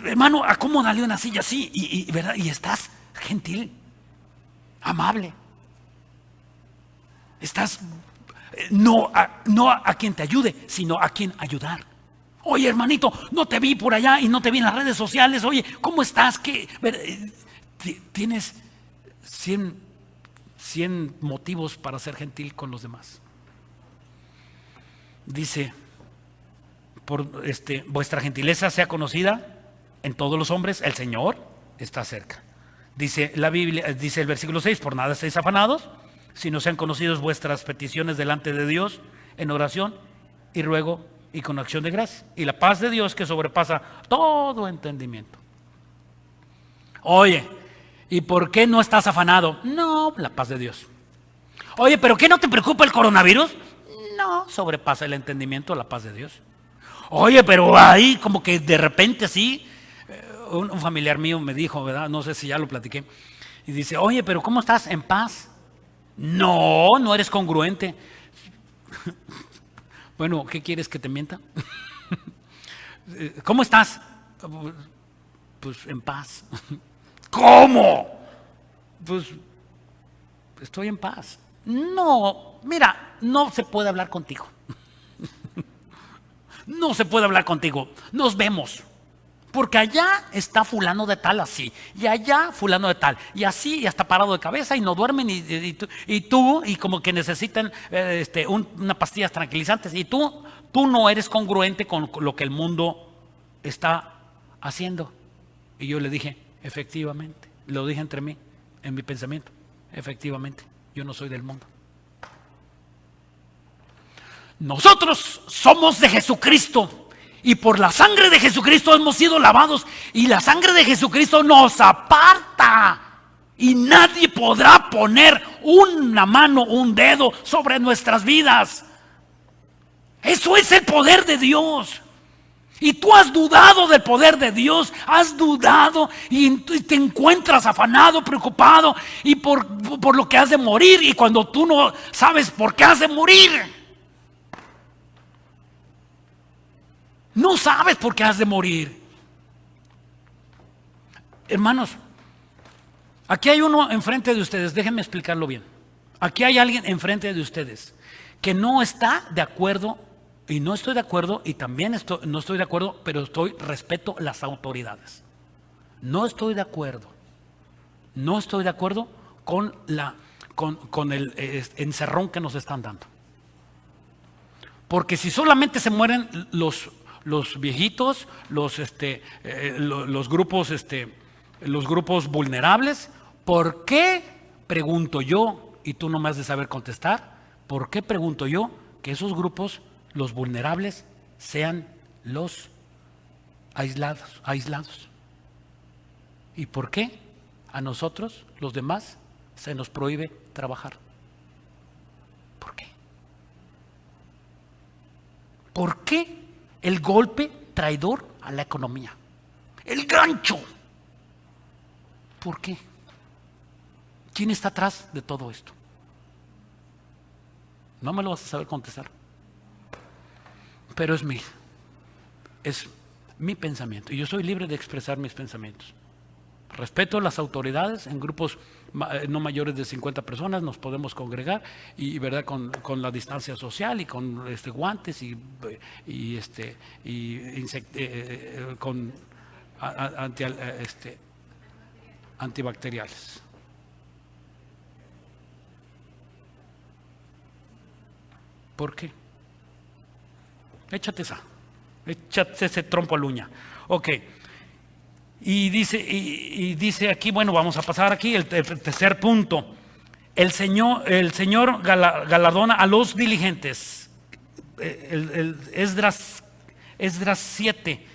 hermano, acomódale una silla así, ¿verdad? Y estás gentil, amable. Estás no a quien te ayude, sino a quien ayudar. Oye, hermanito, no te vi por allá y no te vi en las redes sociales. Oye, ¿cómo estás? Tienes 100 motivos para ser gentil con los demás. Dice, vuestra gentileza sea conocida en todos los hombres, el Señor está cerca. Dice la Biblia, dice el versículo 6, por nada estéis afanados, sino sean conocidos vuestras peticiones delante de Dios en oración y ruego y con acción de gracia. Y la paz de Dios que sobrepasa todo entendimiento. Oye, ¿y por qué no estás afanado? No, la paz de Dios. Oye, ¿pero qué no te preocupa el coronavirus? No, sobrepasa el entendimiento la paz de Dios. Oye, pero ahí como que de repente así, un familiar mío me dijo, ¿verdad? No sé si ya lo platiqué. Y dice, oye, pero ¿cómo estás? ¿En paz? No eres congruente. Bueno, ¿qué quieres, que te mienta? ¿Cómo estás? Pues en paz. ¿Cómo? Pues estoy en paz. No, mira, no se puede hablar contigo. No se puede hablar contigo. Nos vemos. Porque allá está fulano de tal así, y allá fulano de tal, y así, y hasta parado de cabeza, y no duermen, y tú, y como que necesitan unas pastillas tranquilizantes, y tú no eres congruente con lo que el mundo está haciendo. Y yo le dije, efectivamente, lo dije entre mí, en mi pensamiento, efectivamente, yo no soy del mundo. Nosotros somos de Jesucristo. Y por la sangre de Jesucristo hemos sido lavados. Y la sangre de Jesucristo nos aparta. Y nadie podrá poner una mano, un dedo sobre nuestras vidas. Eso es el poder de Dios. Y tú has dudado del poder de Dios. Has dudado y te encuentras afanado, preocupado. Y por lo que has de morir. Y cuando tú no sabes por qué has de morir. No sabes por qué has de morir. Hermanos, aquí hay uno enfrente de ustedes, déjenme explicarlo bien. Aquí hay alguien enfrente de ustedes que no está de acuerdo, y no estoy de acuerdo, y también no estoy de acuerdo, pero respeto las autoridades. No estoy de acuerdo. No estoy de acuerdo con el encerrón que nos están dando. Porque si solamente se mueren los viejitos, los grupos vulnerables, ¿por qué, pregunto yo, y tú no me has de saber contestar, por qué pregunto yo que esos grupos, los vulnerables, sean los aislados? ¿Y por qué a nosotros, los demás, se nos prohíbe trabajar? ¿Por qué? ¿Por qué el golpe traidor a la economía? El gancho. ¿Por qué? ¿Quién está atrás de todo esto? No me lo vas a saber contestar. Pero es mi pensamiento. Y yo soy libre de expresar mis pensamientos. Respeto las autoridades. En grupos no mayores de 50 personas nos podemos congregar y verdad con la distancia social y con guantes con antibacteriales. ¿Por qué? Échate ese trompo a la uña. Ok. Y dice aquí, bueno, vamos a pasar aquí el tercer punto. El Señor galardona a los diligentes. Esdras 7,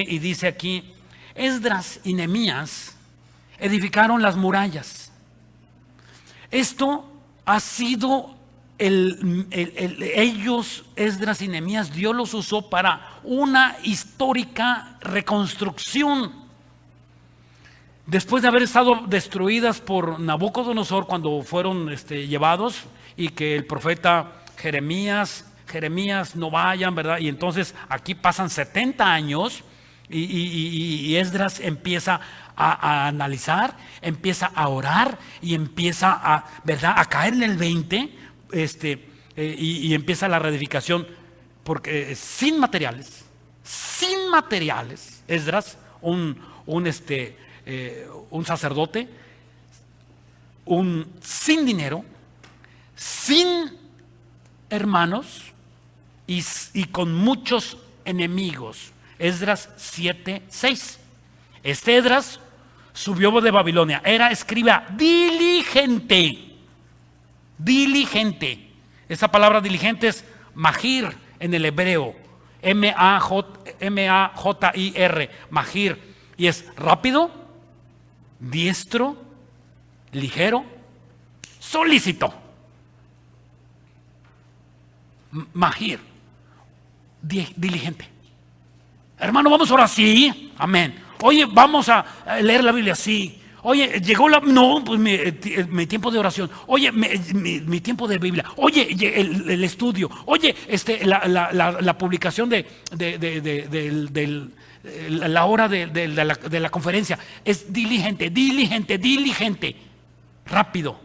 y dice aquí, Esdras y Nehemías edificaron las murallas. Esto ha sido ellos, Esdras y Nehemías, Dios los usó para una histórica reconstrucción. Después de haber estado destruidas por Nabucodonosor cuando fueron llevados, y que el profeta Jeremías, no vayan, ¿verdad? Y entonces aquí pasan 70 años y Esdras empieza a analizar, empieza a orar y empieza ¿verdad?, a caer en el 20, y empieza la reedificación, porque sin materiales, Esdras, un sacerdote, sin dinero, sin hermanos y con muchos enemigos. Esdras 7:6. Esdras subió de Babilonia, era escriba diligente. Esa palabra diligente es magir en el hebreo, M-A-J-I-R, magir, y es rápido, diestro, ligero, solícito. Magir, diligente. Hermano, vamos ahora, sí, amén. Oye, vamos a leer la Biblia, sí. Oye, llegó pues mi tiempo de oración. Oye, mi tiempo de Biblia. Oye, el estudio. Oye, la publicación de la hora de la conferencia. Es diligente. Rápido.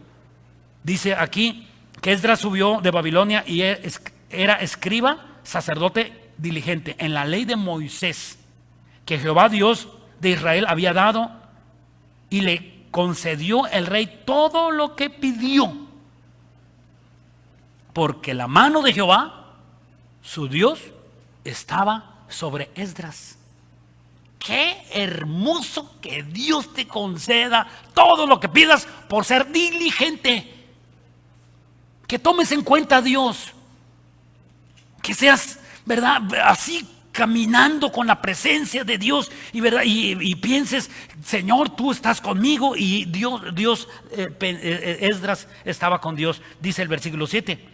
Dice aquí que Esdras subió de Babilonia y era escriba, sacerdote diligente en la ley de Moisés, que Jehová Dios de Israel había dado, y le concedió el rey todo lo que pidió, porque la mano de Jehová, su Dios, estaba sobre Esdras. Qué hermoso que Dios te conceda todo lo que pidas por ser diligente. Que tomes en cuenta a Dios, que seas, ¿verdad?, así caminando con la presencia de Dios, y verdad, y pienses, Señor, tú estás conmigo. Y Esdras estaba con Dios. Dice el versículo 7: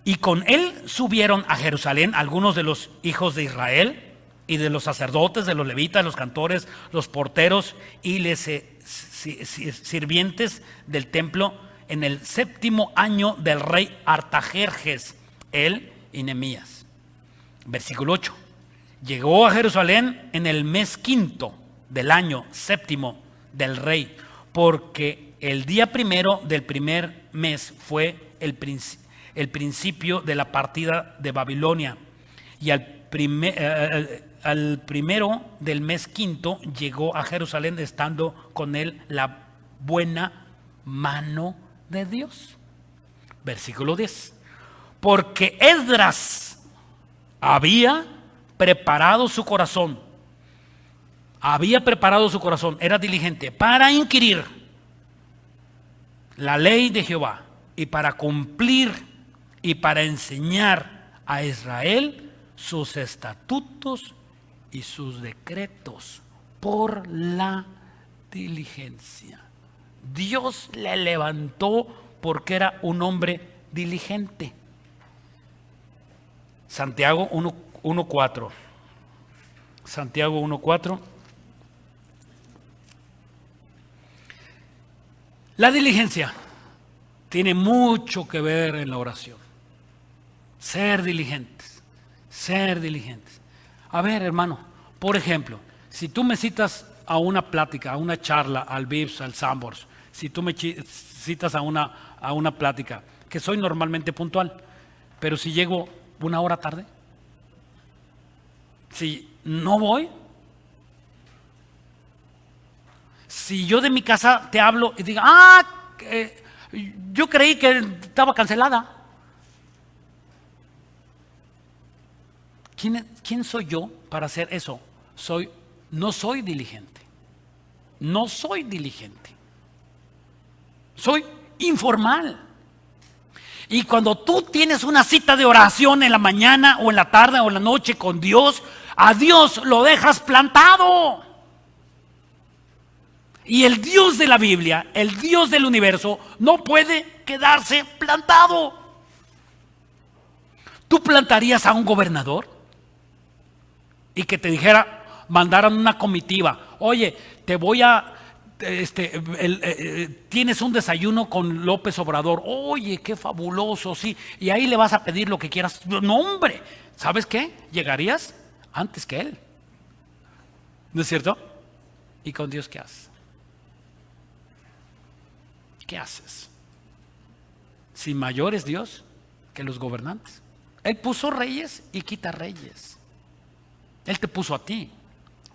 y con él subieron a Jerusalén algunos de los hijos de Israel, y de los sacerdotes, de los levitas, los cantores, los porteros y los sirvientes del templo, en el 7º año del rey Artajerjes, él y Nehemías. Versículo 8: llegó a Jerusalén en el mes 5 del año 7 del rey, porque el día 1 del primer mes fue el principio de la partida de Babilonia, y al primero del mes 5 llegó a Jerusalén, estando con él la buena mano de Dios. Versículo 10: porque Esdras había preparado su corazón, era diligente para inquirir la ley de Jehová, y para cumplir y para enseñar a Israel sus estatutos y sus decretos por la diligencia. Dios le levantó porque era un hombre diligente. Santiago 1:4. Santiago 1:4. La diligencia tiene mucho que ver en la oración. Ser diligentes. A ver, hermano, por ejemplo, si tú me citas a una plática, a una charla, al VIPS, al Sambors, si tú me citas a una plática, que soy normalmente puntual, pero si llego una hora tarde, si no voy, si yo de mi casa te hablo y digo, yo creí que estaba cancelada. ¿Quién soy yo para hacer eso? No soy diligente. Soy informal. Y cuando tú tienes una cita de oración en la mañana o en la tarde o en la noche con Dios, a Dios lo dejas plantado. Y el Dios de la Biblia, el Dios del universo, no puede quedarse plantado. ¿Tú plantarías a un gobernador? Y que te dijera, mandaran una comitiva, oye, te voy a, tienes un desayuno con López Obrador, oye, qué fabuloso, sí, y ahí le vas a pedir lo que quieras. No, hombre, ¿sabes qué? Llegarías antes que él, ¿no es cierto? ¿Y con Dios qué haces? ¿Qué haces? Si mayor es Dios que los gobernantes. Él puso reyes y quita reyes. Él te puso a ti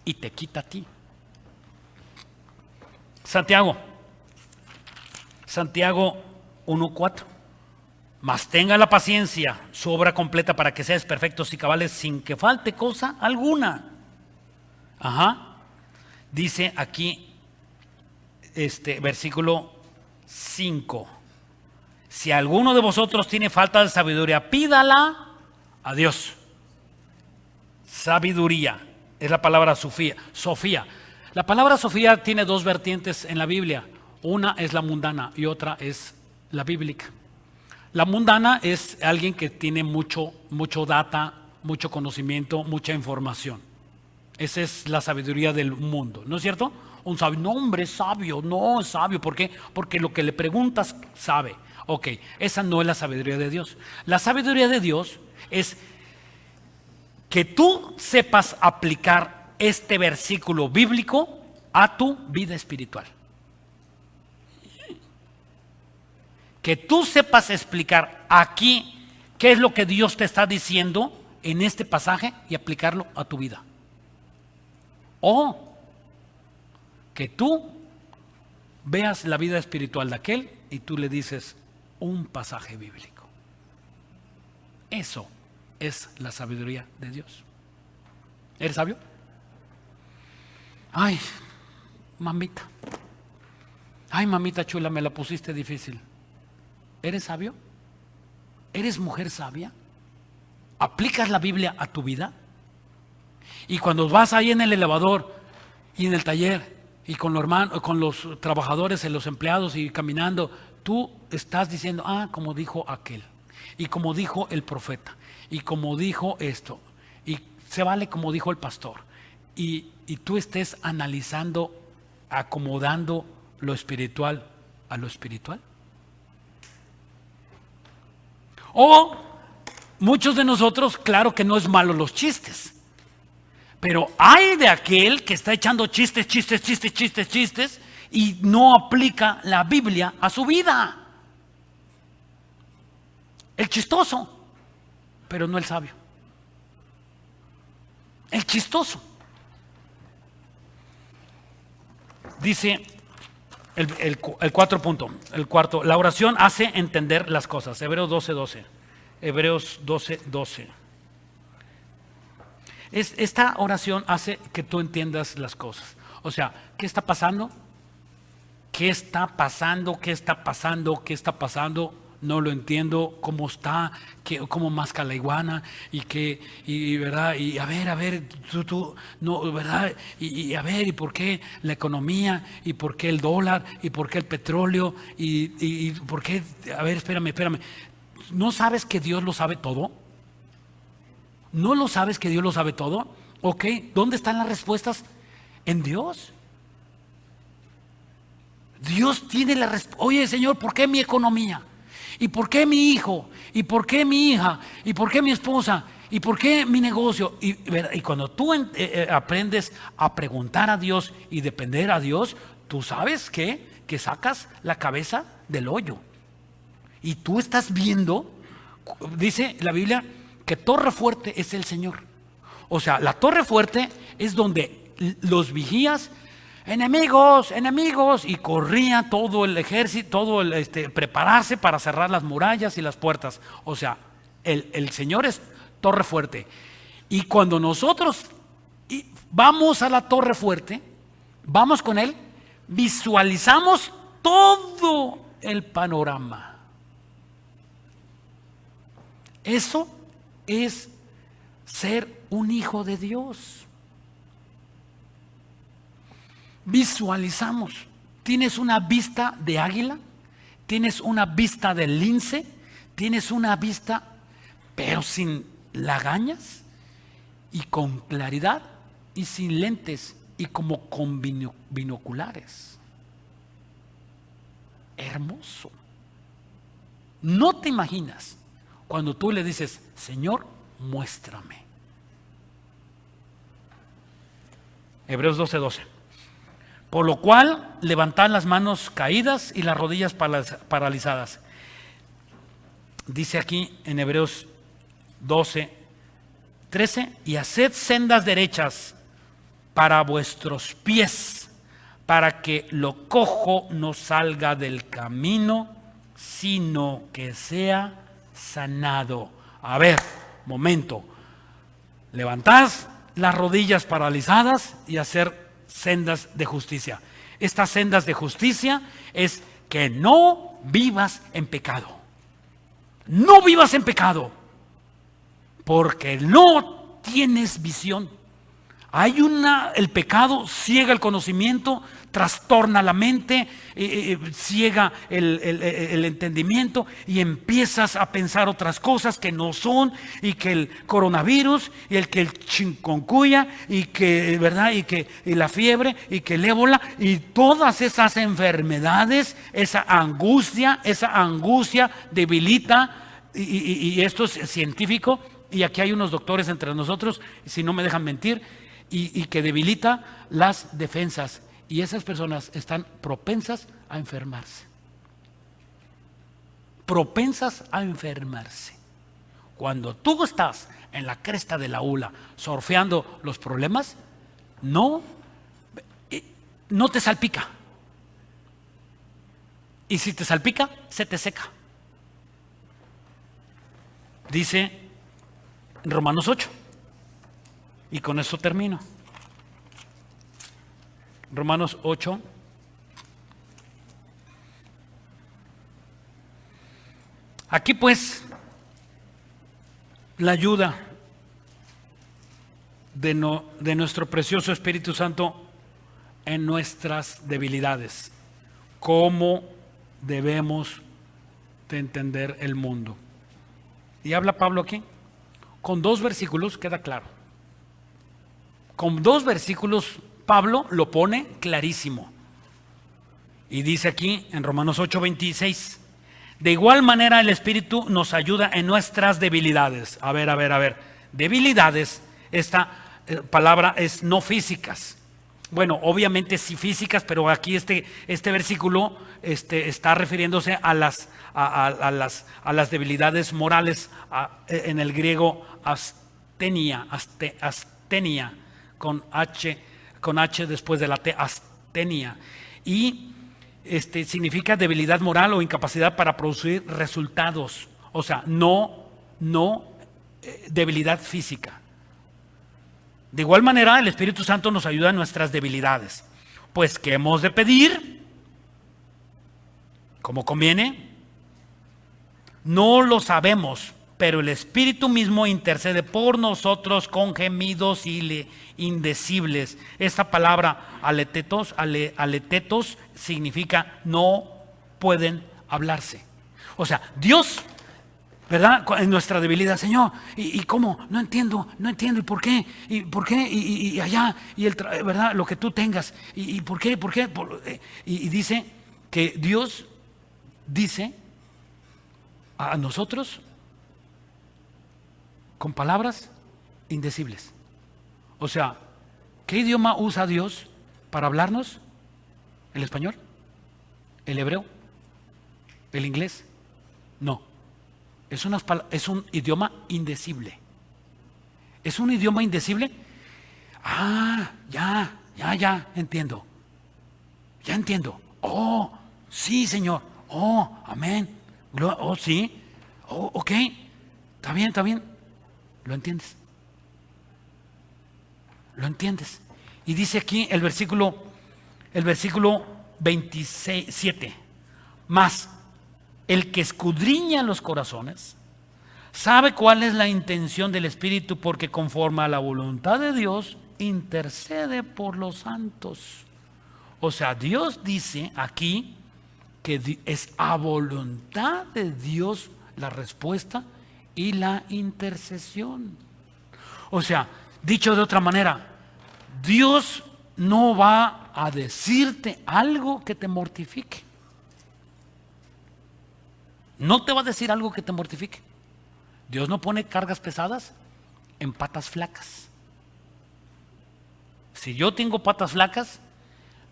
y te quita a ti. Santiago 1:4. Mas tenga la paciencia, su obra completa, para que seas perfectos y cabales sin que falte cosa alguna. Dice aquí versículo 5. Si alguno de vosotros tiene falta de sabiduría, pídala a Dios. Sabiduría es la palabra Sofía. La palabra Sofía tiene dos vertientes en la Biblia. Una es la mundana y otra es la bíblica. La mundana es alguien que tiene mucho data, mucho conocimiento, mucha información. Esa es la sabiduría del mundo, ¿no es cierto? Un sabio, no hombre, es sabio, no es sabio. ¿Por qué? Porque lo que le preguntas sabe. Ok, esa no es la sabiduría de Dios. La sabiduría de Dios es que tú sepas aplicar este versículo bíblico a tu vida espiritual. Que tú sepas explicar aquí qué es lo que Dios te está diciendo en este pasaje y aplicarlo a tu vida. O que tú veas la vida espiritual de aquel y tú le dices un pasaje bíblico. Eso es la sabiduría de Dios. ¿Eres sabio? Ay, mamita. Ay, mamita chula, me la pusiste difícil. ¿Eres sabio? ¿Eres mujer sabia? ¿Aplicas la Biblia a tu vida? Y cuando vas ahí en el elevador y en el taller y con los trabajadores y los empleados y caminando, tú estás diciendo, como dijo aquel, y como dijo el profeta, y como dijo esto, y se vale como dijo el pastor, y tú estés analizando, acomodando lo espiritual a lo espiritual. O muchos de nosotros, claro que no es malo los chistes, pero hay de aquel que está echando chistes y no aplica la Biblia a su vida. El chistoso, pero no el sabio. El chistoso. Dice el cuarto, la oración hace entender las cosas. Hebreos 12:12. Hebreos 12:12. Esta oración hace que tú entiendas las cosas. O sea, ¿qué está pasando? ¿Qué está pasando? ¿Qué está pasando? ¿Qué está pasando? No lo entiendo. ¿Cómo está? ¿Cómo masca la iguana? ¿Verdad? Y a ver, tú, no, ¿verdad? Y a ver, ¿y por qué la economía? ¿Y por qué el dólar? ¿Y por qué el petróleo? ¿Y por qué? A ver, espérame. ¿No sabes que Dios lo sabe todo? ¿No lo sabes que Dios lo sabe todo? Ok, ¿dónde están las respuestas? En Dios. Dios tiene la respuesta. Oye, Señor, ¿por qué mi economía? ¿Y por qué mi hijo? ¿Y por qué mi hija? ¿Y por qué mi esposa? ¿Y por qué mi negocio? Y cuando tú aprendes a preguntar a Dios y depender a Dios, tú sabes que sacas la cabeza del hoyo. Y tú estás viendo, dice la Biblia, que torre fuerte es el Señor. O sea, la torre fuerte es donde los vigías, enemigos, y corría todo el ejército, prepararse para cerrar las murallas y las puertas. O sea, el Señor es torre fuerte. Y cuando nosotros vamos a la torre fuerte, vamos con Él, visualizamos todo el panorama. Eso es ser un hijo de Dios. visualizamos. Tienes una vista de águila, tienes una vista de lince, tienes una vista, pero sin lagañas y con claridad y sin lentes y como con binoculares. Hermoso. No te imaginas cuando tú le dices, Señor, muéstrame. Hebreos 12:12. Por lo cual, levantad las manos caídas y las rodillas paralizadas. Dice aquí en Hebreos 12:13, y haced sendas derechas para vuestros pies, para que lo cojo no salga del camino, sino que sea sanado. A ver, momento. Levantad las rodillas paralizadas y hacer sendas de justicia. Estas sendas de justicia es que no vivas en pecado. No vivas en pecado, porque no tienes visión. El pecado ciega el conocimiento, trastorna la mente, ciega el entendimiento y empiezas a pensar otras cosas que no son, y que el coronavirus y el chikungunya y que, ¿verdad? Y la fiebre y que el ébola y todas esas enfermedades, esa angustia debilita, y esto es científico, y aquí hay unos doctores entre nosotros, si no me dejan mentir, y que debilita las defensas, y esas personas están propensas a enfermarse. Propensas a enfermarse. Cuando tú estás en la cresta de la ola, surfeando los problemas, no te salpica. Y si te salpica, se te seca. Dice en Romanos 8. Y con eso termino. Romanos 8. Aquí pues la ayuda de nuestro precioso Espíritu Santo en nuestras debilidades. ¿Cómo debemos de entender el mundo? Y habla Pablo aquí. Con 2 versículos queda claro. Con 2 versículos Pablo lo pone clarísimo. Y dice aquí en Romanos 8:26, de igual manera el Espíritu nos ayuda en nuestras debilidades. A ver. Debilidades, esta palabra es no físicas. Bueno, obviamente sí físicas, pero aquí este versículo está refiriéndose a las debilidades morales, en el griego astenia, con H después de la T, astenia, y significa debilidad moral o incapacidad para producir resultados, o sea, no debilidad física. De igual manera, el Espíritu Santo nos ayuda en nuestras debilidades. Pues, ¿qué hemos de pedir? ¿Cómo conviene? No lo sabemos, pero el Espíritu mismo intercede por nosotros con gemidos indecibles. Esta palabra aletetos significa no pueden hablarse. O sea, Dios, ¿verdad? En nuestra debilidad, Señor, ¿y cómo? No entiendo, ¿y por qué? ¿Y por qué? Y allá, ¿verdad? Lo que tú tengas, ¿y por qué? Y dice que Dios dice a nosotros con palabras indecibles. O sea, ¿qué idioma usa Dios para hablarnos? ¿El español? ¿El hebreo? ¿El inglés? No. Es un idioma indecible. ¿Es un idioma indecible? Ya entiendo. Ya entiendo. Oh, sí, Señor. Oh, amén. Oh, sí. Oh, ok. Está bien. ¿Lo entiendes? ¿Lo entiendes? Y dice aquí el versículo 27. Mas el que escudriña los corazones sabe cuál es la intención del Espíritu, porque conforme a la voluntad de Dios intercede por los santos. O sea, Dios dice aquí que es a voluntad de Dios la respuesta y la intercesión. O sea, dicho de otra manera, Dios no va a decirte algo que te mortifique. No te va a decir algo que te mortifique. Dios no pone cargas pesadas en patas flacas. Si yo tengo patas flacas,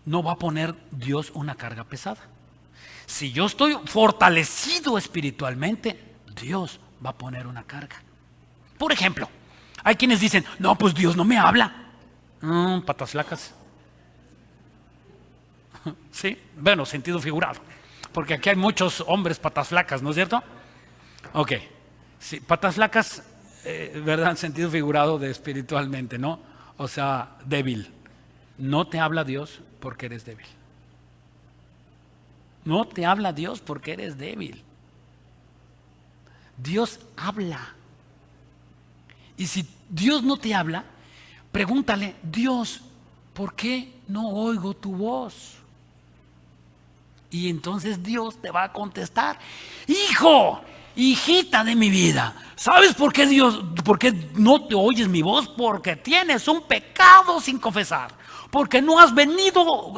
no va a poner Dios una carga pesada. Si yo estoy fortalecido espiritualmente, Dios va a poner una carga. Por ejemplo, hay quienes dicen, no, pues Dios no me habla. Patas flacas. Sí, bueno, sentido figurado. Porque aquí hay muchos hombres patas flacas, ¿no es cierto? Ok, sí, patas flacas, ¿verdad? En sentido figurado de espiritualmente, ¿no? O sea, débil. No te habla Dios porque eres débil. No te habla Dios porque eres débil. Dios habla. Y si Dios no te habla, pregúntale, Dios, ¿por qué no oigo tu voz? Y entonces Dios te va a contestar, hijo, hijita de mi vida, ¿sabes por qué por qué no te oyes mi voz? Porque tienes un pecado sin confesar. Porque no has venido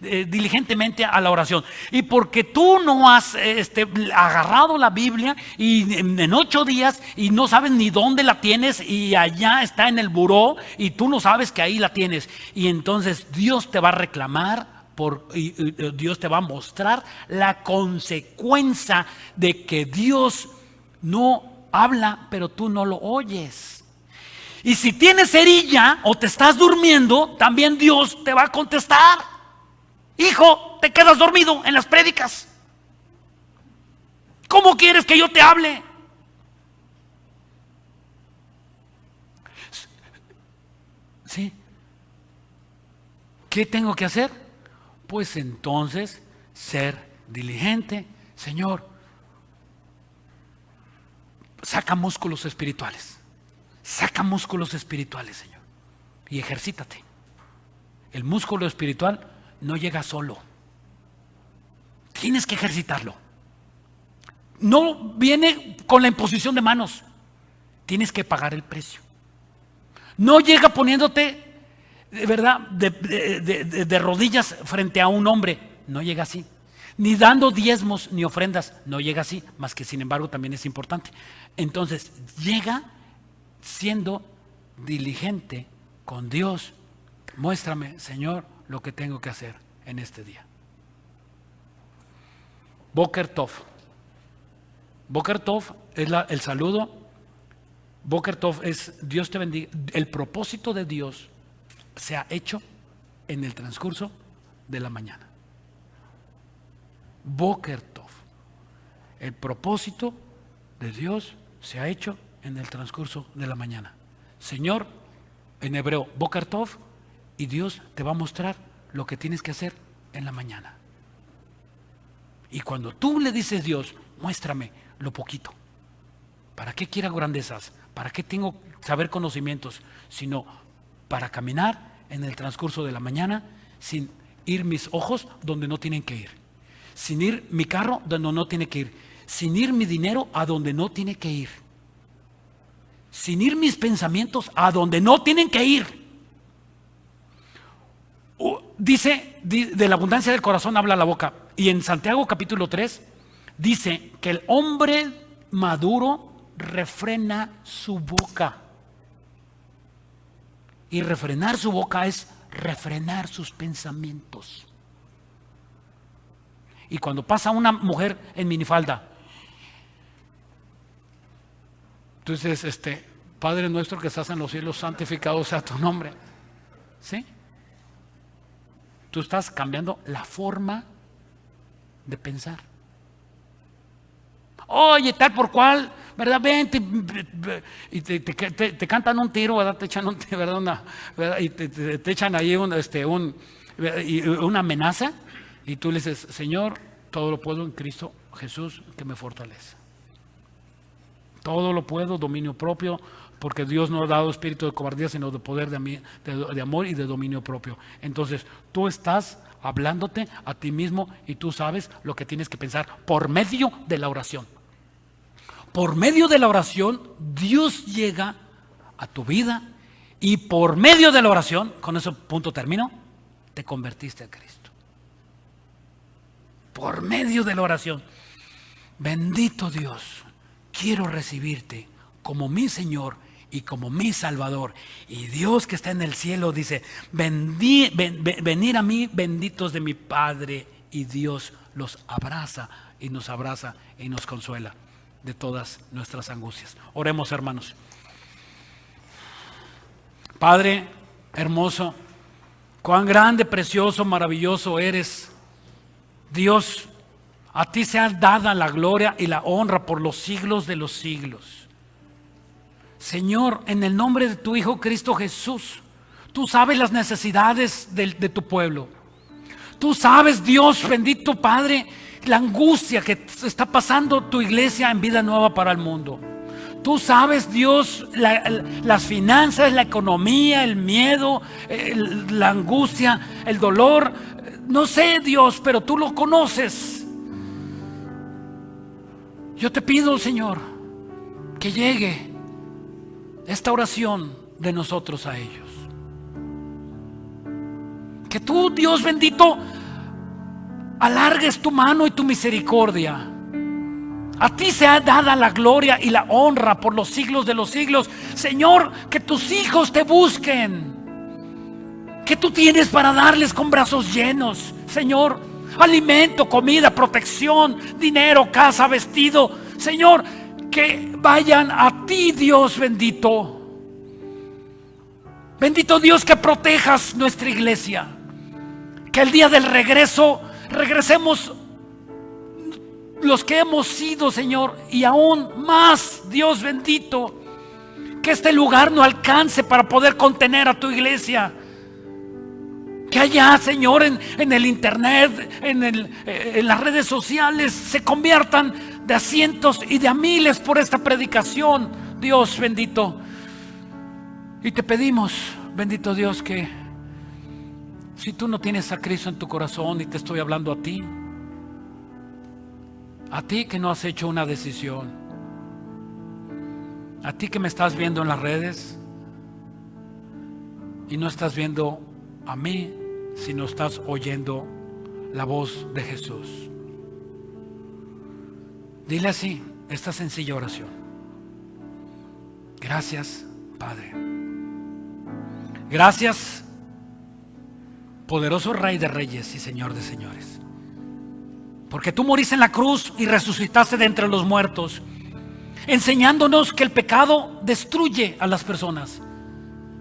diligentemente a la oración. Y porque tú no has agarrado la Biblia y en 8 días y no sabes ni dónde la tienes y allá está en el buró y tú no sabes que ahí la tienes. Y entonces Dios te va a reclamar. Y Dios te va a mostrar la consecuencia de que Dios no habla, pero tú no lo oyes. Y si tienes cerilla o te estás durmiendo, también Dios te va a contestar. Hijo, te quedas dormido en las prédicas. ¿Cómo quieres que yo te hable? ¿Sí? ¿Qué tengo que hacer? Pues entonces ser diligente. Señor, saca músculos espirituales. Saca músculos espirituales, Señor, y ejercítate. El músculo espiritual no llega solo. Tienes que ejercitarlo. No viene con la imposición de manos. Tienes que pagar el precio. No llega poniéndote, ¿verdad?, de rodillas frente a un hombre. No llega así. Ni dando diezmos ni ofrendas. No llega así. Más que sin embargo también es importante. Entonces llega siendo diligente con Dios. Muéstrame, Señor, lo que tengo que hacer en este día. Boker Tov. Boker Tov es el saludo. Boker Tov es Dios te bendiga. El propósito de Dios se ha hecho en el transcurso de la mañana. Boker Tov. El propósito de Dios se ha hecho en el transcurso de la mañana. Señor, en hebreo, Boker Tov, y Dios te va a mostrar lo que tienes que hacer en la mañana. Y cuando tú le dices, Dios, muéstrame lo poquito. ¿Para qué quiero grandezas? ¿Para qué tengo saber conocimientos? Sino para caminar en el transcurso de la mañana sin ir mis ojos donde no tienen que ir. Sin ir mi carro donde no tiene que ir. Sin ir mi dinero a donde no tiene que ir. Sin ir mis pensamientos a donde no tienen que ir. Dice, de la abundancia del corazón habla la boca. Y en Santiago capítulo 3 dice que el hombre maduro refrena su boca. Y refrenar su boca es refrenar sus pensamientos. Y cuando pasa una mujer en minifalda, entonces, Padre nuestro que estás en los cielos, santificado sea tu nombre. ¿Sí? Tú estás cambiando la forma de pensar. Oye, tal por cual, ¿verdad? Vente, y te cantan un tiro, ¿verdad? Te echan un tiro, ¿verdad? ¿verdad? Y te echan ahí una amenaza, y tú le dices, Señor, todo lo puedo en Cristo Jesús que me fortalece. Todo lo puedo, dominio propio, porque Dios no ha dado espíritu de cobardía, sino de poder, de amor y de dominio propio. Entonces, tú estás hablándote a ti mismo y tú sabes lo que tienes que pensar por medio de la oración. Por medio de la oración, Dios llega a tu vida y por medio de la oración, con ese punto termino, te convertiste a Cristo. Por medio de la oración. Bendito Dios, quiero recibirte como mi Señor y como mi Salvador. Y Dios que está en el cielo dice, venid a mí, benditos de mi Padre. Y Dios los abraza y nos consuela de todas nuestras angustias. Oremos, hermanos. Padre hermoso, cuán grande, precioso, maravilloso eres. Dios, a ti sea dada la gloria y la honra por los siglos de los siglos. Señor, en el nombre de tu Hijo Cristo Jesús, tú sabes las necesidades de tu pueblo. Tú sabes, Dios bendito Padre, la angustia que está pasando tu iglesia en Vida Nueva para el mundo. Tú sabes, Dios, las finanzas, la economía, el miedo, la angustia, el dolor. No sé, Dios, pero tú lo conoces. Yo te pido, Señor, que llegue esta oración de nosotros a ellos. Que tú, Dios bendito, alargues tu mano y tu misericordia. A ti sea dada la gloria y la honra por los siglos de los siglos. Señor, que tus hijos te busquen. Que tú tienes para darles con brazos llenos, Señor. Alimento, comida, protección, dinero, casa, vestido. Señor, que vayan a ti, Dios bendito. Bendito Dios, que protejas nuestra iglesia. Que el día del regreso regresemos los que hemos sido, Señor, y aún más, Dios bendito, que este lugar no alcance para poder contener a tu iglesia. Que allá, Señor, en el internet, en las redes sociales, se conviertan de a cientos y de a miles por esta predicación, Dios bendito. Y te pedimos, bendito Dios, que si tú no tienes a Cristo en tu corazón, y te estoy hablando a ti que no has hecho una decisión, a ti que me estás viendo en las redes y no estás viendo a mí, sino estás oyendo la voz de Jesús. Dile así esta sencilla oración: gracias, Padre. Gracias, poderoso Rey de Reyes y Señor de Señores, porque tú moriste en la cruz y resucitaste de entre los muertos, enseñándonos que el pecado destruye a las personas,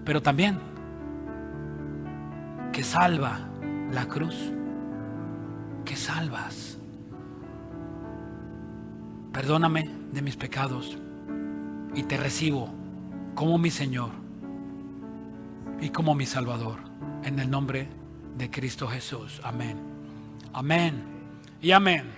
pero también que salva la cruz, que salvas. Perdóname de mis pecados y te recibo como mi Señor y como mi Salvador, en el nombre de Cristo Jesús. Amén. Amén y amén.